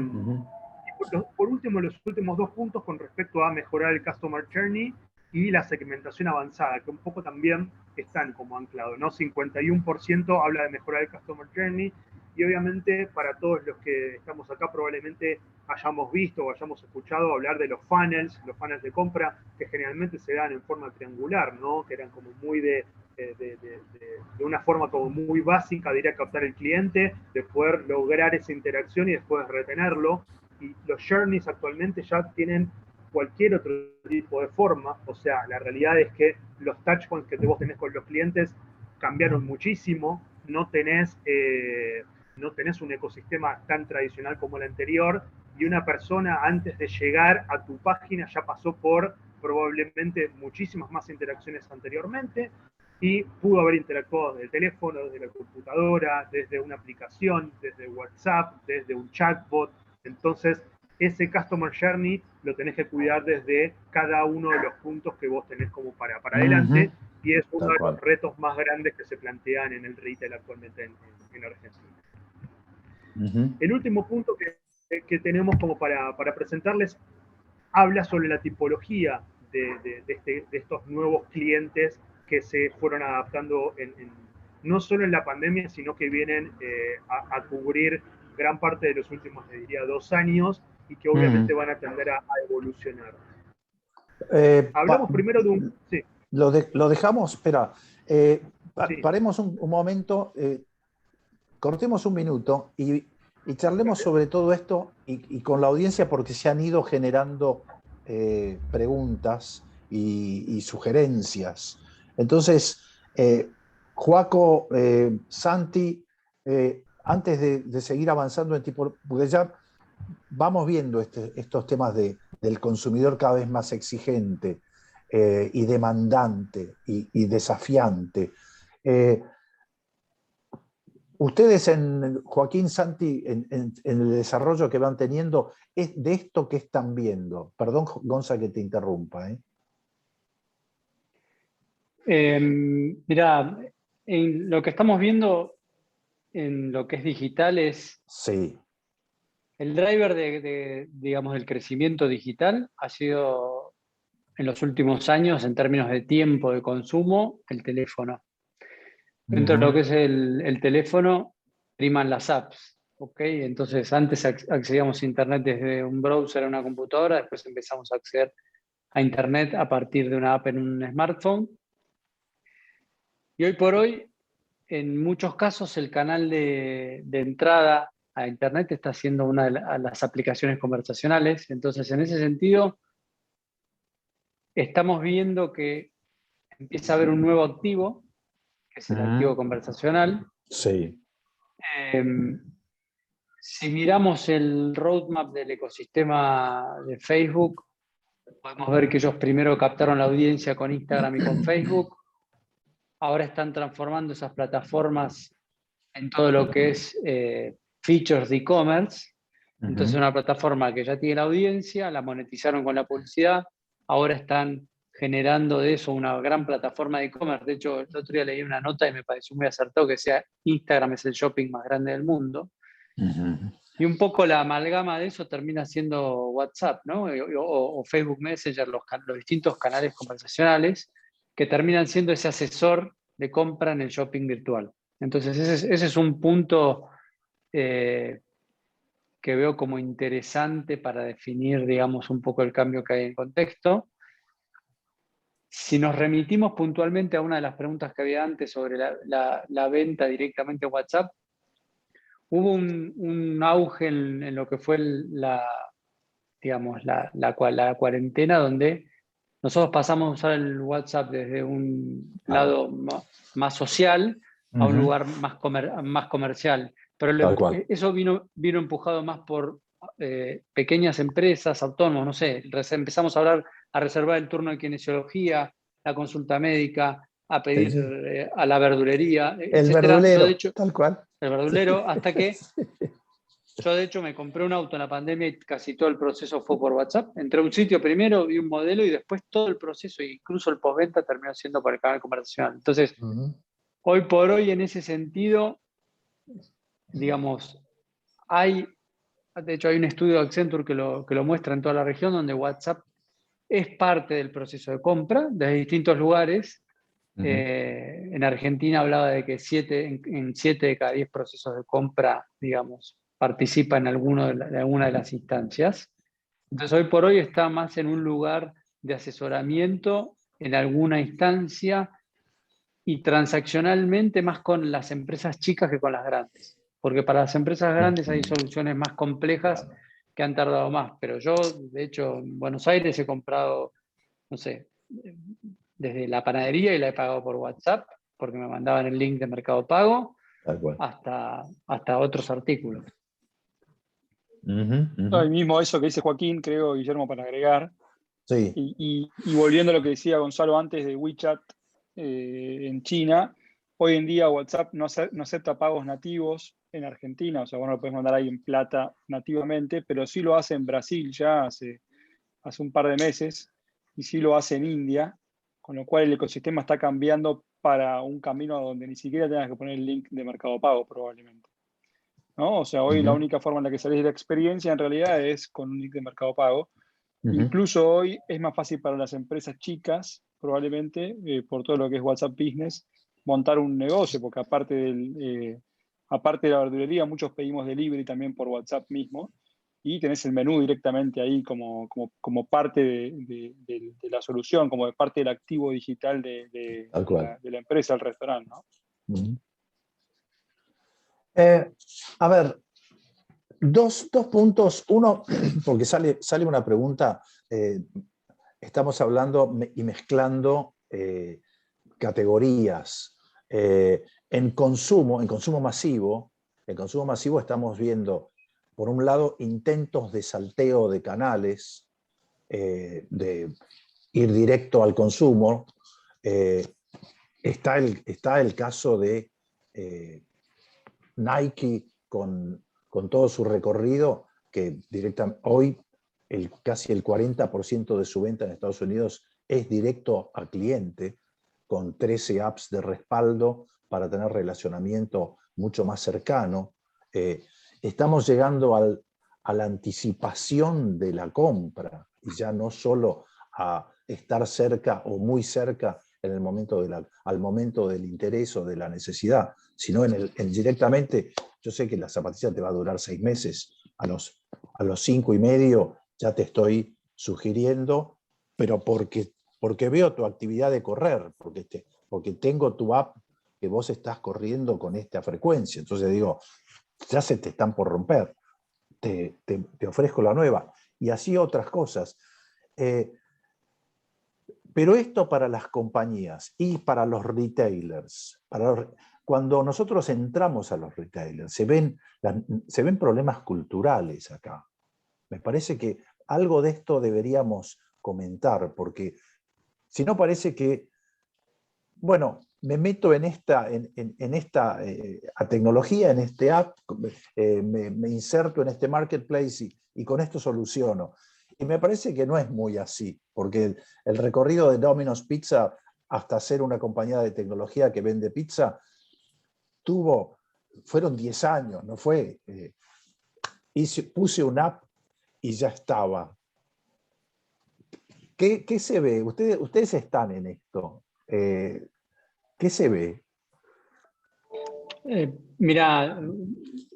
por último, los últimos 2 puntos con respecto a mejorar el Customer Journey y la segmentación avanzada, que un poco también están como anclados, ¿no? 51% habla de mejorar el Customer Journey, y obviamente para todos los que estamos acá probablemente hayamos visto o hayamos escuchado hablar de los funnels de compra, que generalmente se dan en forma triangular, ¿no? Que eran como muy de una forma como muy básica de ir a captar el cliente, de poder lograr esa interacción y después retenerlo. Y los journeys actualmente ya tienen cualquier otro tipo de forma, o sea, la realidad es que los touchpoints que vos tenés con los clientes cambiaron muchísimo, no tenés un ecosistema tan tradicional como el anterior, y una persona antes de llegar a tu página ya pasó por probablemente muchísimas más interacciones anteriormente, y pudo haber interactuado desde el teléfono, desde la computadora, desde una aplicación, desde WhatsApp, desde un chatbot. Entonces, ese Customer Journey lo tenés que cuidar desde cada uno de los puntos que vos tenés como para adelante, y es uno de los retos más grandes que se plantean en el retail actualmente en Argentina. El último punto que tenemos como para presentarles habla sobre la tipología de estos nuevos clientes que se fueron adaptando no solo en la pandemia, sino que vienen a cubrir gran parte de los últimos, te diría, 2 años, y que obviamente van a tender a evolucionar. Hablamos primero de un... Sí. Lo dejamos, espera, Sí. paremos un momento, cortemos un minuto y charlemos sobre todo esto y con la audiencia, porque se han ido generando preguntas y sugerencias. Entonces, Joaco, Santi, antes de seguir avanzando en tipo, porque ya vamos viendo estos temas del consumidor cada vez más exigente y demandante y desafiante. Ustedes, Joaquín, Santi, en el desarrollo que van teniendo, de esto que están viendo. Perdón, Gonza, que te interrumpa. Mirá, en lo que estamos viendo en lo que es digital es... Sí. El driver digamos, del crecimiento digital ha sido, en los últimos años, en términos de tiempo de consumo, el teléfono. Dentro de lo que es el teléfono, priman las apps. ¿Okay? Entonces, antes accedíamos a Internet desde un browser a una computadora, después empezamos a acceder a Internet a partir de una app en un smartphone. Y hoy por hoy, en muchos casos, el canal de entrada a Internet está siendo una de las aplicaciones conversacionales. Entonces, en ese sentido, estamos viendo que empieza a haber un nuevo activo, que es el activo conversacional. Sí. Si miramos el roadmap del ecosistema de Facebook, podemos ver que ellos primero captaron la audiencia con Instagram y con Facebook. Ahora están transformando esas plataformas en todo lo que es features de e-commerce. Entonces, una plataforma que ya tiene la audiencia, la monetizaron con la publicidad, ahora están generando de eso una gran plataforma de e-commerce. De hecho, el otro día leí una nota y me pareció muy acertado que decía Instagram es el shopping más grande del mundo. Y un poco la amalgama de eso termina siendo WhatsApp, ¿no? O Facebook Messenger, los distintos canales conversacionales que terminan siendo ese asesor de compra en el shopping virtual. Entonces, ese es un punto que veo como interesante para definir, digamos, un poco el cambio que hay en contexto. Si nos remitimos puntualmente a una de las preguntas que había antes sobre la venta directamente en WhatsApp, hubo un auge en lo que fue la cuarentena, donde nosotros pasamos a usar el WhatsApp desde un lado más social a un lugar más comercial. Pero eso vino empujado más por pequeñas empresas, autónomos, no sé. Empezamos a reservar el turno de kinesiología, la consulta médica, a pedir Sí. a la verdulería, El etcétera. verdulero, Yo, de hecho, tal cual. el verdulero, hasta que Sí. yo, de hecho, me compré un auto en la pandemia y casi todo el proceso fue por WhatsApp. Entré a un sitio primero, vi un modelo y después todo el proceso, incluso el postventa, terminó siendo por el canal conversacional. Entonces, Ujú. hoy por hoy, en ese sentido, digamos, de hecho, hay un estudio de Accenture que lo muestra en toda la región, donde WhatsApp es parte del proceso de compra desde distintos lugares. En Argentina hablaba de que en 7 de cada 10 procesos de compra, digamos, participa en alguna de las instancias. Entonces, hoy por hoy está más en un lugar de asesoramiento en alguna instancia y transaccionalmente más con las empresas chicas que con las grandes. Porque para las empresas grandes hay soluciones más complejas que han tardado más. Pero yo, de hecho, en Buenos Aires he comprado, no sé, desde la panadería y la he pagado por WhatsApp, porque me mandaban el link de Mercado Pago, Tal cual. hasta otros artículos. Ahí mismo eso que dice Joaquín, creo, Guillermo, para agregar. Sí. Y volviendo a lo que decía Gonzalo antes de WeChat en China, hoy en día WhatsApp no acepta pagos nativos en Argentina, o sea, vos no lo podés mandar ahí en plata nativamente, pero sí lo hace en Brasil ya hace un par de meses, y sí lo hace en India, con lo cual el ecosistema está cambiando para un camino donde ni siquiera tengas que poner el link de Mercado Pago probablemente, ¿no? O sea, hoy la única forma en la que salís de la experiencia en realidad es con un link de Mercado Pago. Incluso hoy es más fácil para las empresas chicas, probablemente, por todo lo que es WhatsApp Business, montar un negocio, porque aparte de la verdulería, muchos pedimos delivery también por WhatsApp mismo, y tenés el menú directamente ahí como parte de la solución, como de parte del activo digital de Tal cual. la empresa, el restaurante, ¿no? A ver, dos puntos. Uno, porque sale una pregunta, estamos hablando y mezclando categorías. En consumo masivo estamos viendo, por un lado, intentos de salteo de canales, de ir directo al consumo. Está el caso de Nike con todo su recorrido, que hoy casi el 40% de su venta en Estados Unidos es directo al cliente, con 13 apps de respaldo para tener relacionamiento mucho más cercano. Estamos llegando a la anticipación de la compra, y ya no solo a estar cerca o muy cerca en el momento al momento del interés o de la necesidad, sino directamente. Yo sé que la zapatilla te va a durar 6 meses, a los 5 y medio ya te estoy sugiriendo, pero porque veo tu actividad de correr, porque tengo tu app que vos estás corriendo con esta frecuencia. Entonces digo, ya se te están por romper, te ofrezco la nueva. Y así otras cosas. Pero esto para las compañías y para los retailers, cuando nosotros entramos a los retailers, se ven problemas culturales acá. Me parece que algo de esto deberíamos comentar, porque si no parece que, bueno, me meto en esta a tecnología, en este app, me inserto en este marketplace y con esto soluciono. Y me parece que no es muy así, porque el recorrido de Domino's Pizza hasta ser una compañía de tecnología que vende pizza, fueron 10 años, no fue. Puse una app y ya estaba. ¿Qué se ve? Ustedes están en esto. ¿Qué se ve? Mira,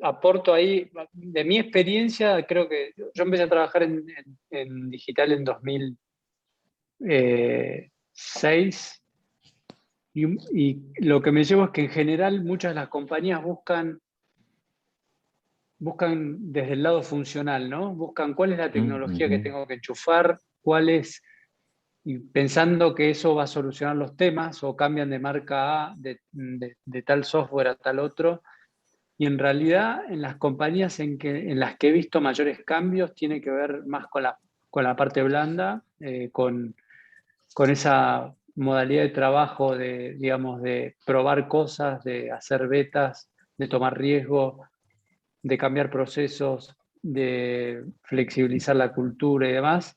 aporto ahí, de mi experiencia, creo que yo empecé a trabajar en digital en 2006 y lo que me llevo es que en general muchas de las compañías buscan desde el lado funcional, ¿no? Buscan cuál es la tecnología que tengo que enchufar, y pensando que eso va a solucionar los temas, o cambian de marca A, de tal software a tal otro. Y en realidad, en las compañías en las que he visto mayores cambios, tiene que ver más con la parte blanda, con esa modalidad de trabajo, digamos, de probar cosas, de hacer betas, de tomar riesgo, de cambiar procesos, de flexibilizar la cultura y demás.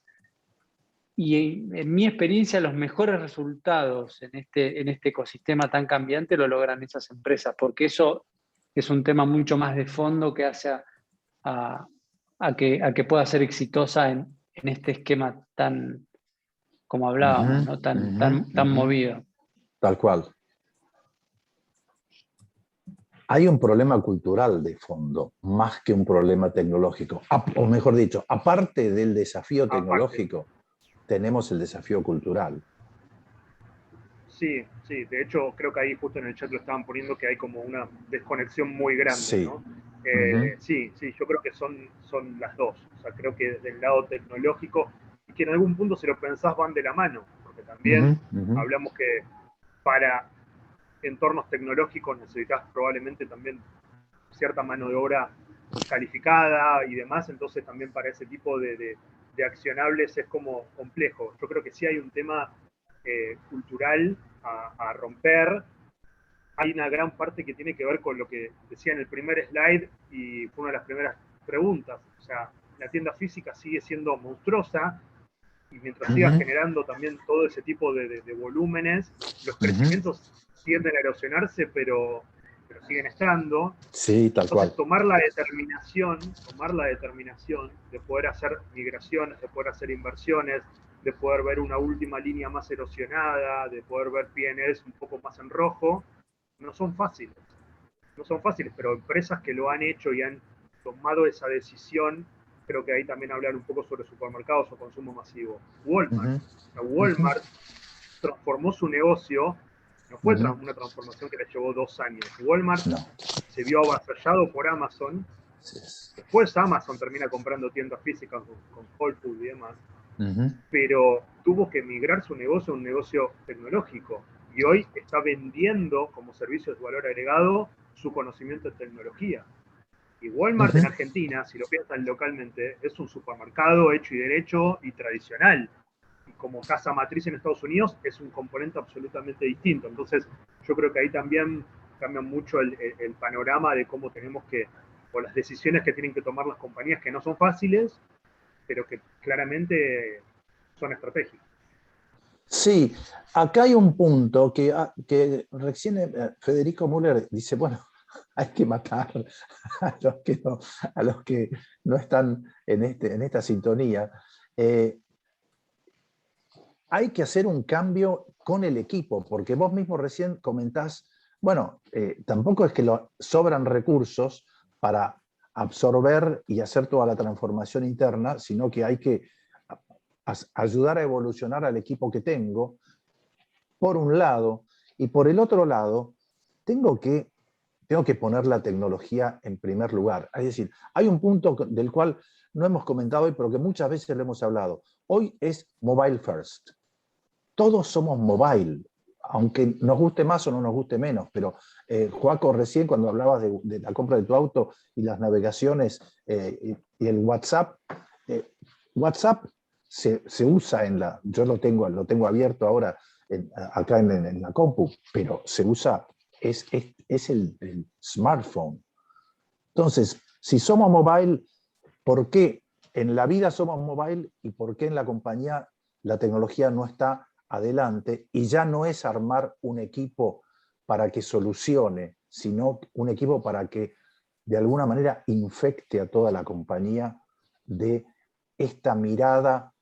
Y en mi experiencia, los mejores resultados en este ecosistema tan cambiante lo logran esas empresas, porque eso es un tema mucho más de fondo que hace a que pueda ser exitosa en este esquema tan, como hablábamos, ¿no? tan movido. Tal cual. Hay un problema cultural de fondo, más que un problema tecnológico. O mejor dicho, aparte del desafío tecnológico, tenemos el desafío cultural. Sí, sí, de hecho creo que ahí justo en el chat lo estaban poniendo que hay como una desconexión muy grande, sí. ¿no? Sí, yo creo que son las dos. O sea, creo que desde el lado tecnológico, y que en algún punto si lo pensás van de la mano, porque también hablamos que para entornos tecnológicos necesitas probablemente también cierta mano de obra calificada y demás, entonces también para ese tipo de accionables es como complejo. Yo creo que sí hay un tema cultural a romper. Hay una gran parte que tiene que ver con lo que decía en el primer slide y fue una de las primeras preguntas. O sea, la tienda física sigue siendo monstruosa y mientras siga generando también todo ese tipo de volúmenes, los crecimientos tienden a erosionarse, pero siguen estando. Sí, tal Entonces, cual. tomar la determinación de poder hacer migraciones, de poder hacer inversiones, de poder ver una última línea más erosionada, de poder ver PNLs un poco más en rojo, no son fáciles. No son fáciles, pero empresas que lo han hecho y han tomado esa decisión, creo que ahí también hablar un poco sobre supermercados o consumo masivo. Walmart. Walmart transformó su negocio, no fue una transformación que le llevó 2 años. Walmart se vio avasallado por Amazon. Después Amazon termina comprando tiendas físicas con Whole Foods y demás. Pero tuvo que migrar su negocio a un negocio tecnológico. Y hoy está vendiendo como servicio de valor agregado su conocimiento de tecnología. Y Walmart en Argentina, si lo piensan localmente, es un supermercado hecho y derecho y tradicional. Y como casa matriz en Estados Unidos es un componente absolutamente distinto. Entonces yo creo que ahí también cambia mucho el panorama de cómo tenemos que, o las decisiones que tienen que tomar las compañías, que no son fáciles, pero que claramente son estratégicas. Sí, acá hay un punto que recién Federico Müller dice, bueno, hay que matar a los que no están en esta sintonía. Hay que hacer un cambio con el equipo, porque vos mismo recién comentás, bueno, tampoco es que sobran recursos para absorber y hacer toda la transformación interna, sino que hay que ayudar a evolucionar al equipo que tengo, por un lado, y por el otro lado, tengo que poner la tecnología en primer lugar. Es decir, hay un punto del cual no hemos comentado hoy, pero que muchas veces le hemos hablado. Hoy es mobile first. Todos somos mobile, aunque nos guste más o no nos guste menos, pero Joaco, recién cuando hablabas de la compra de tu auto y las navegaciones y el WhatsApp, WhatsApp se usa yo lo tengo abierto ahora acá en la compu, pero se usa, es el smartphone. Entonces, si somos mobile, ¿por qué en la vida somos mobile y por qué en la compañía la tecnología no está adelante? Y ya no es armar un equipo para que solucione, sino un equipo para que de alguna manera infecte a toda la compañía de esta mirada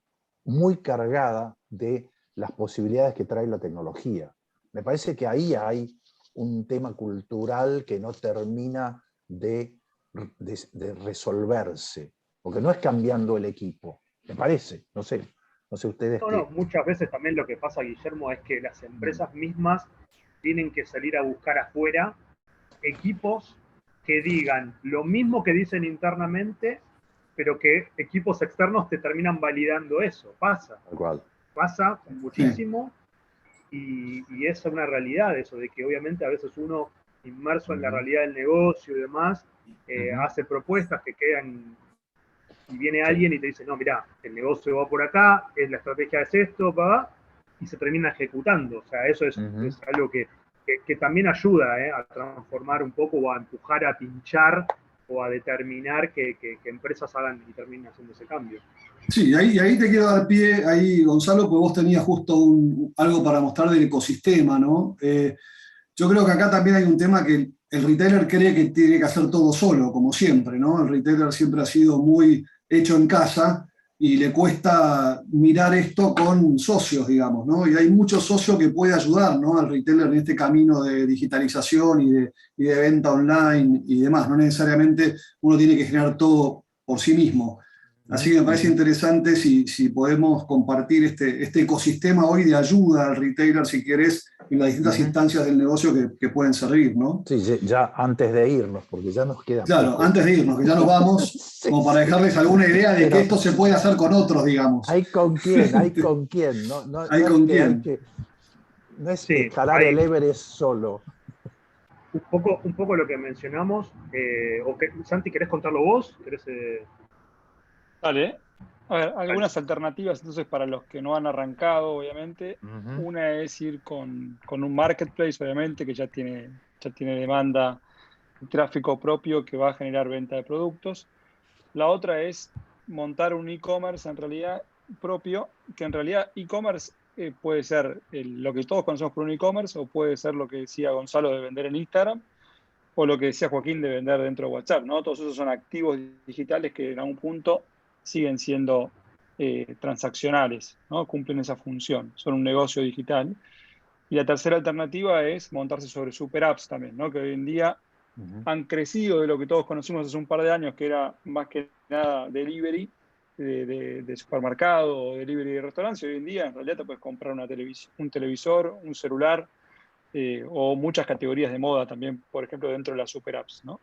muy cargada de las posibilidades que trae la tecnología. Me parece que ahí hay un tema cultural que no termina de resolverse, porque no es cambiando el equipo, me parece, no sé ustedes. No, muchas veces también lo que pasa, Guillermo, es que las empresas mismas tienen que salir a buscar afuera equipos que digan lo mismo que dicen internamente, pero que equipos externos te terminan validando eso. Pasa muchísimo y es una realidad eso, de que obviamente a veces uno, inmerso en la realidad del negocio y demás, hace propuestas que quedan y viene alguien y te dice, no, mirá, el negocio va por acá, la estrategia es esto, y se termina ejecutando. O sea, eso es algo que también ayuda a transformar un poco o a empujar, a pinchar o a determinar que empresas hagan y terminen haciendo ese cambio. Sí, ahí te quiero dar pie, ahí Gonzalo, porque vos tenías justo algo para mostrar del ecosistema, ¿no? Yo creo que acá también hay un tema que el retailer cree que tiene que hacer todo solo, como siempre, ¿no? El retailer siempre ha sido muy hecho en casa y le cuesta mirar esto con socios, digamos, ¿no? Y hay muchos socios que puede ayudar, ¿no? Al retailer en este camino de digitalización y de venta online y demás. No necesariamente uno tiene que generar todo por sí mismo. Así que me parece interesante si podemos compartir este ecosistema hoy de ayuda al retailer, si querés, en las distintas instancias del negocio que pueden servir, ¿no? Sí, ya antes de irnos, porque ya nos queda Claro, poco. antes de irnos, que ya nos vamos, Sí, como para dejarles alguna idea de que esto se puede hacer con otros, digamos. Hay con quién, hay con quién. No Hay con quién. No es Sí, escalar el Everest solo. Un poco lo que mencionamos, Santi, ¿querés contarlo vos? Dale. A ver, algunas alternativas entonces para los que no han arrancado, obviamente. Una es ir con un marketplace, obviamente, que ya tiene demanda y tráfico propio que va a generar venta de productos. La otra es montar un e-commerce en realidad propio, que en realidad e-commerce puede ser lo que todos conocemos por un e-commerce, o puede ser lo que decía Gonzalo de vender en Instagram, o lo que decía Joaquín de vender dentro de WhatsApp, ¿no? Todos esos son activos digitales que en algún punto siguen siendo transaccionales, ¿no? Cumplen esa función, son un negocio digital. Y la tercera alternativa es montarse sobre super apps también, ¿no? Que hoy en día han crecido de lo que todos conocimos hace un par de años, que era más que nada delivery de supermercado o delivery de restaurantes. Y hoy en día en realidad te puedes comprar un televisor, un celular, o muchas categorías de moda también, por ejemplo, dentro de las super apps, ¿no?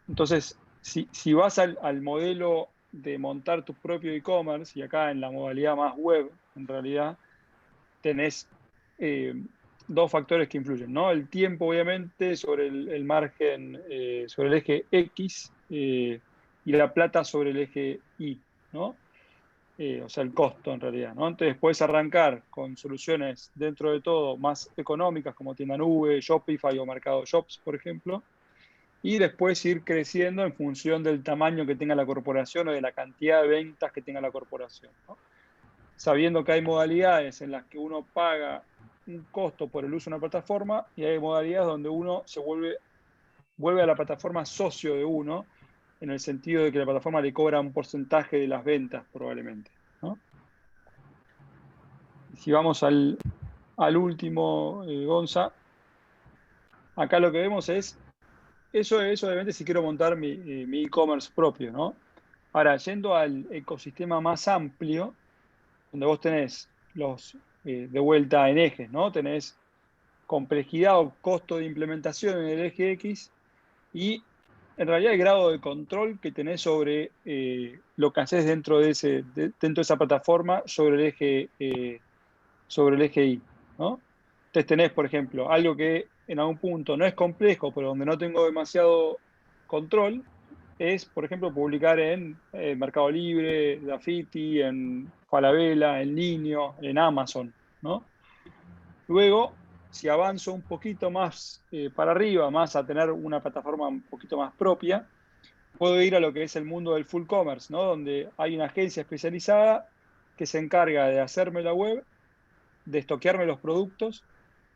Entonces, si vas al modelo de montar tu propio e-commerce, y acá en la modalidad más web, en realidad, tenés dos factores que influyen, ¿no? El tiempo, obviamente, sobre el margen, sobre el eje X, y la plata sobre el eje Y, ¿no? O sea, el costo en realidad, ¿no? Entonces puedes arrancar con soluciones dentro de todo más económicas como Tienda Nube, Shopify o Mercado Shops, por ejemplo, y después ir creciendo en función del tamaño que tenga la corporación o de la cantidad de ventas que tenga la corporación, ¿no? Sabiendo que hay modalidades en las que uno paga un costo por el uso de una plataforma y hay modalidades donde uno se vuelve a la plataforma socio de uno, en el sentido de que la plataforma le cobra un porcentaje de las ventas probablemente, ¿no? Si vamos al último, Gonza, acá lo que vemos es, eso obviamente si quiero montar mi e-commerce propio, ¿no? Ahora, yendo al ecosistema más amplio, donde vos tenés de vuelta en ejes, ¿no? Tenés complejidad o costo de implementación en el eje X y en realidad el grado de control que tenés sobre lo que haces dentro de esa plataforma sobre el eje Y, ¿no? Entonces tenés, por ejemplo, algo que en algún punto no es complejo, pero donde no tengo demasiado control, es, por ejemplo, publicar en Mercado Libre, Dafiti, en Falabella, en Linio, en Amazon, ¿no? Luego, si avanzo un poquito más para arriba, más a tener una plataforma un poquito más propia, puedo ir a lo que es el mundo del full commerce, ¿no? Donde hay una agencia especializada que se encarga de hacerme la web, de estoquearme los productos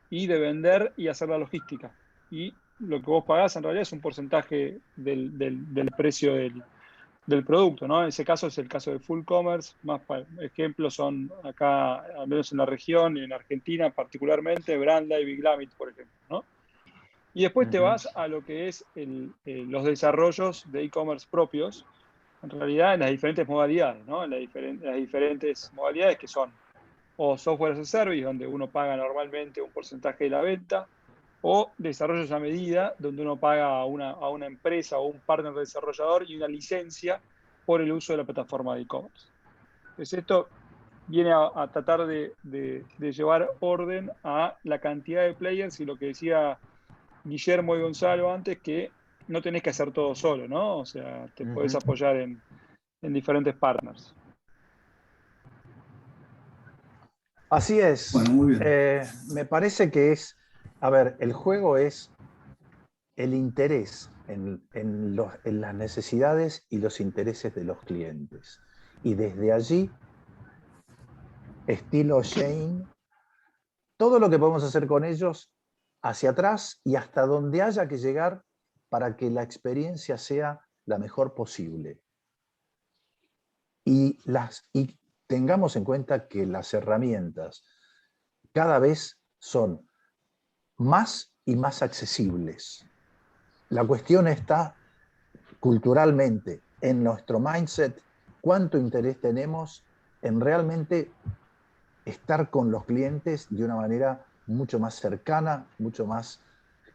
y de vender y hacer la logística. Y lo que vos pagás en realidad es un porcentaje del precio del producto, ¿no? En ese caso es el caso de full commerce. Más ejemplos son acá, al menos en la región y en Argentina particularmente, Brandla y Big Lamit, por ejemplo, ¿no? Y después te vas a lo que es los desarrollos de e-commerce propios, en realidad en las diferentes modalidades, ¿no? En las diferentes modalidades que son o software as a service, donde uno paga normalmente un porcentaje de la venta, o desarrollos a medida, donde uno paga a una empresa o un partner desarrollador y una licencia por el uso de la plataforma de e-commerce. Entonces esto viene a tratar de llevar orden a la cantidad de players y lo que decía Guillermo y Gonzalo antes, que no tenés que hacer todo solo, ¿no? O sea, te podés apoyar en diferentes partners. Así es. Bueno, muy bien. Me parece que es, a ver, el juego es el interés en las necesidades y los intereses de los clientes. Y desde allí, estilo Shane, todo lo que podemos hacer con ellos hacia atrás y hasta donde haya que llegar para que la experiencia sea la mejor posible. Y tengamos en cuenta que las herramientas cada vez son más y más accesibles. La cuestión está culturalmente en nuestro mindset, cuánto interés tenemos en realmente estar con los clientes de una manera mucho más cercana, mucho más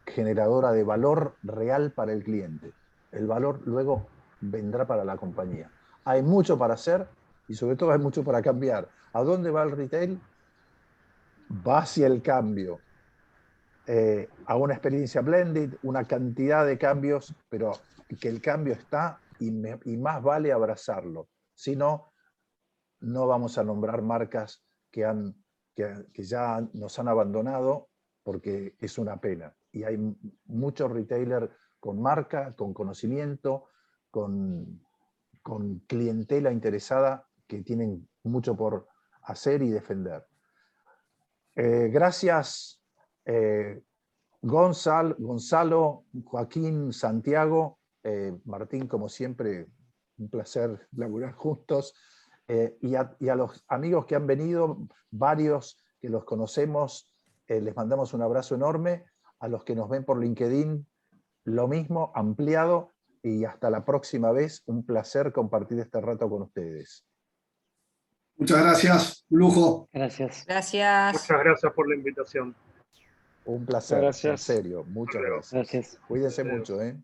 generadora de valor real para el cliente. El valor luego vendrá para la compañía. Hay mucho para hacer y sobre todo hay mucho para cambiar. ¿A dónde va el retail? Va hacia el cambio. A una experiencia blended, una cantidad de cambios, pero que el cambio está y más vale abrazarlo. Si no, no vamos a nombrar marcas que ya nos han abandonado porque es una pena. Y hay muchos retailers con marca, con conocimiento, con clientela interesada que tienen mucho por hacer y defender. Gracias, Gonzalo, Joaquín, Santiago, Martín, como siempre, un placer laburar juntos. Y a los amigos que han venido, varios que los conocemos, les mandamos un abrazo enorme. A los que nos ven por LinkedIn, lo mismo, ampliado. Y hasta la próxima vez, un placer compartir este rato con ustedes. Muchas gracias, un lujo. Gracias. Gracias. Muchas gracias por la invitación. Un placer, Gracias. en serio, muchas gracias. Gracias. Cuídense mucho, ¿eh?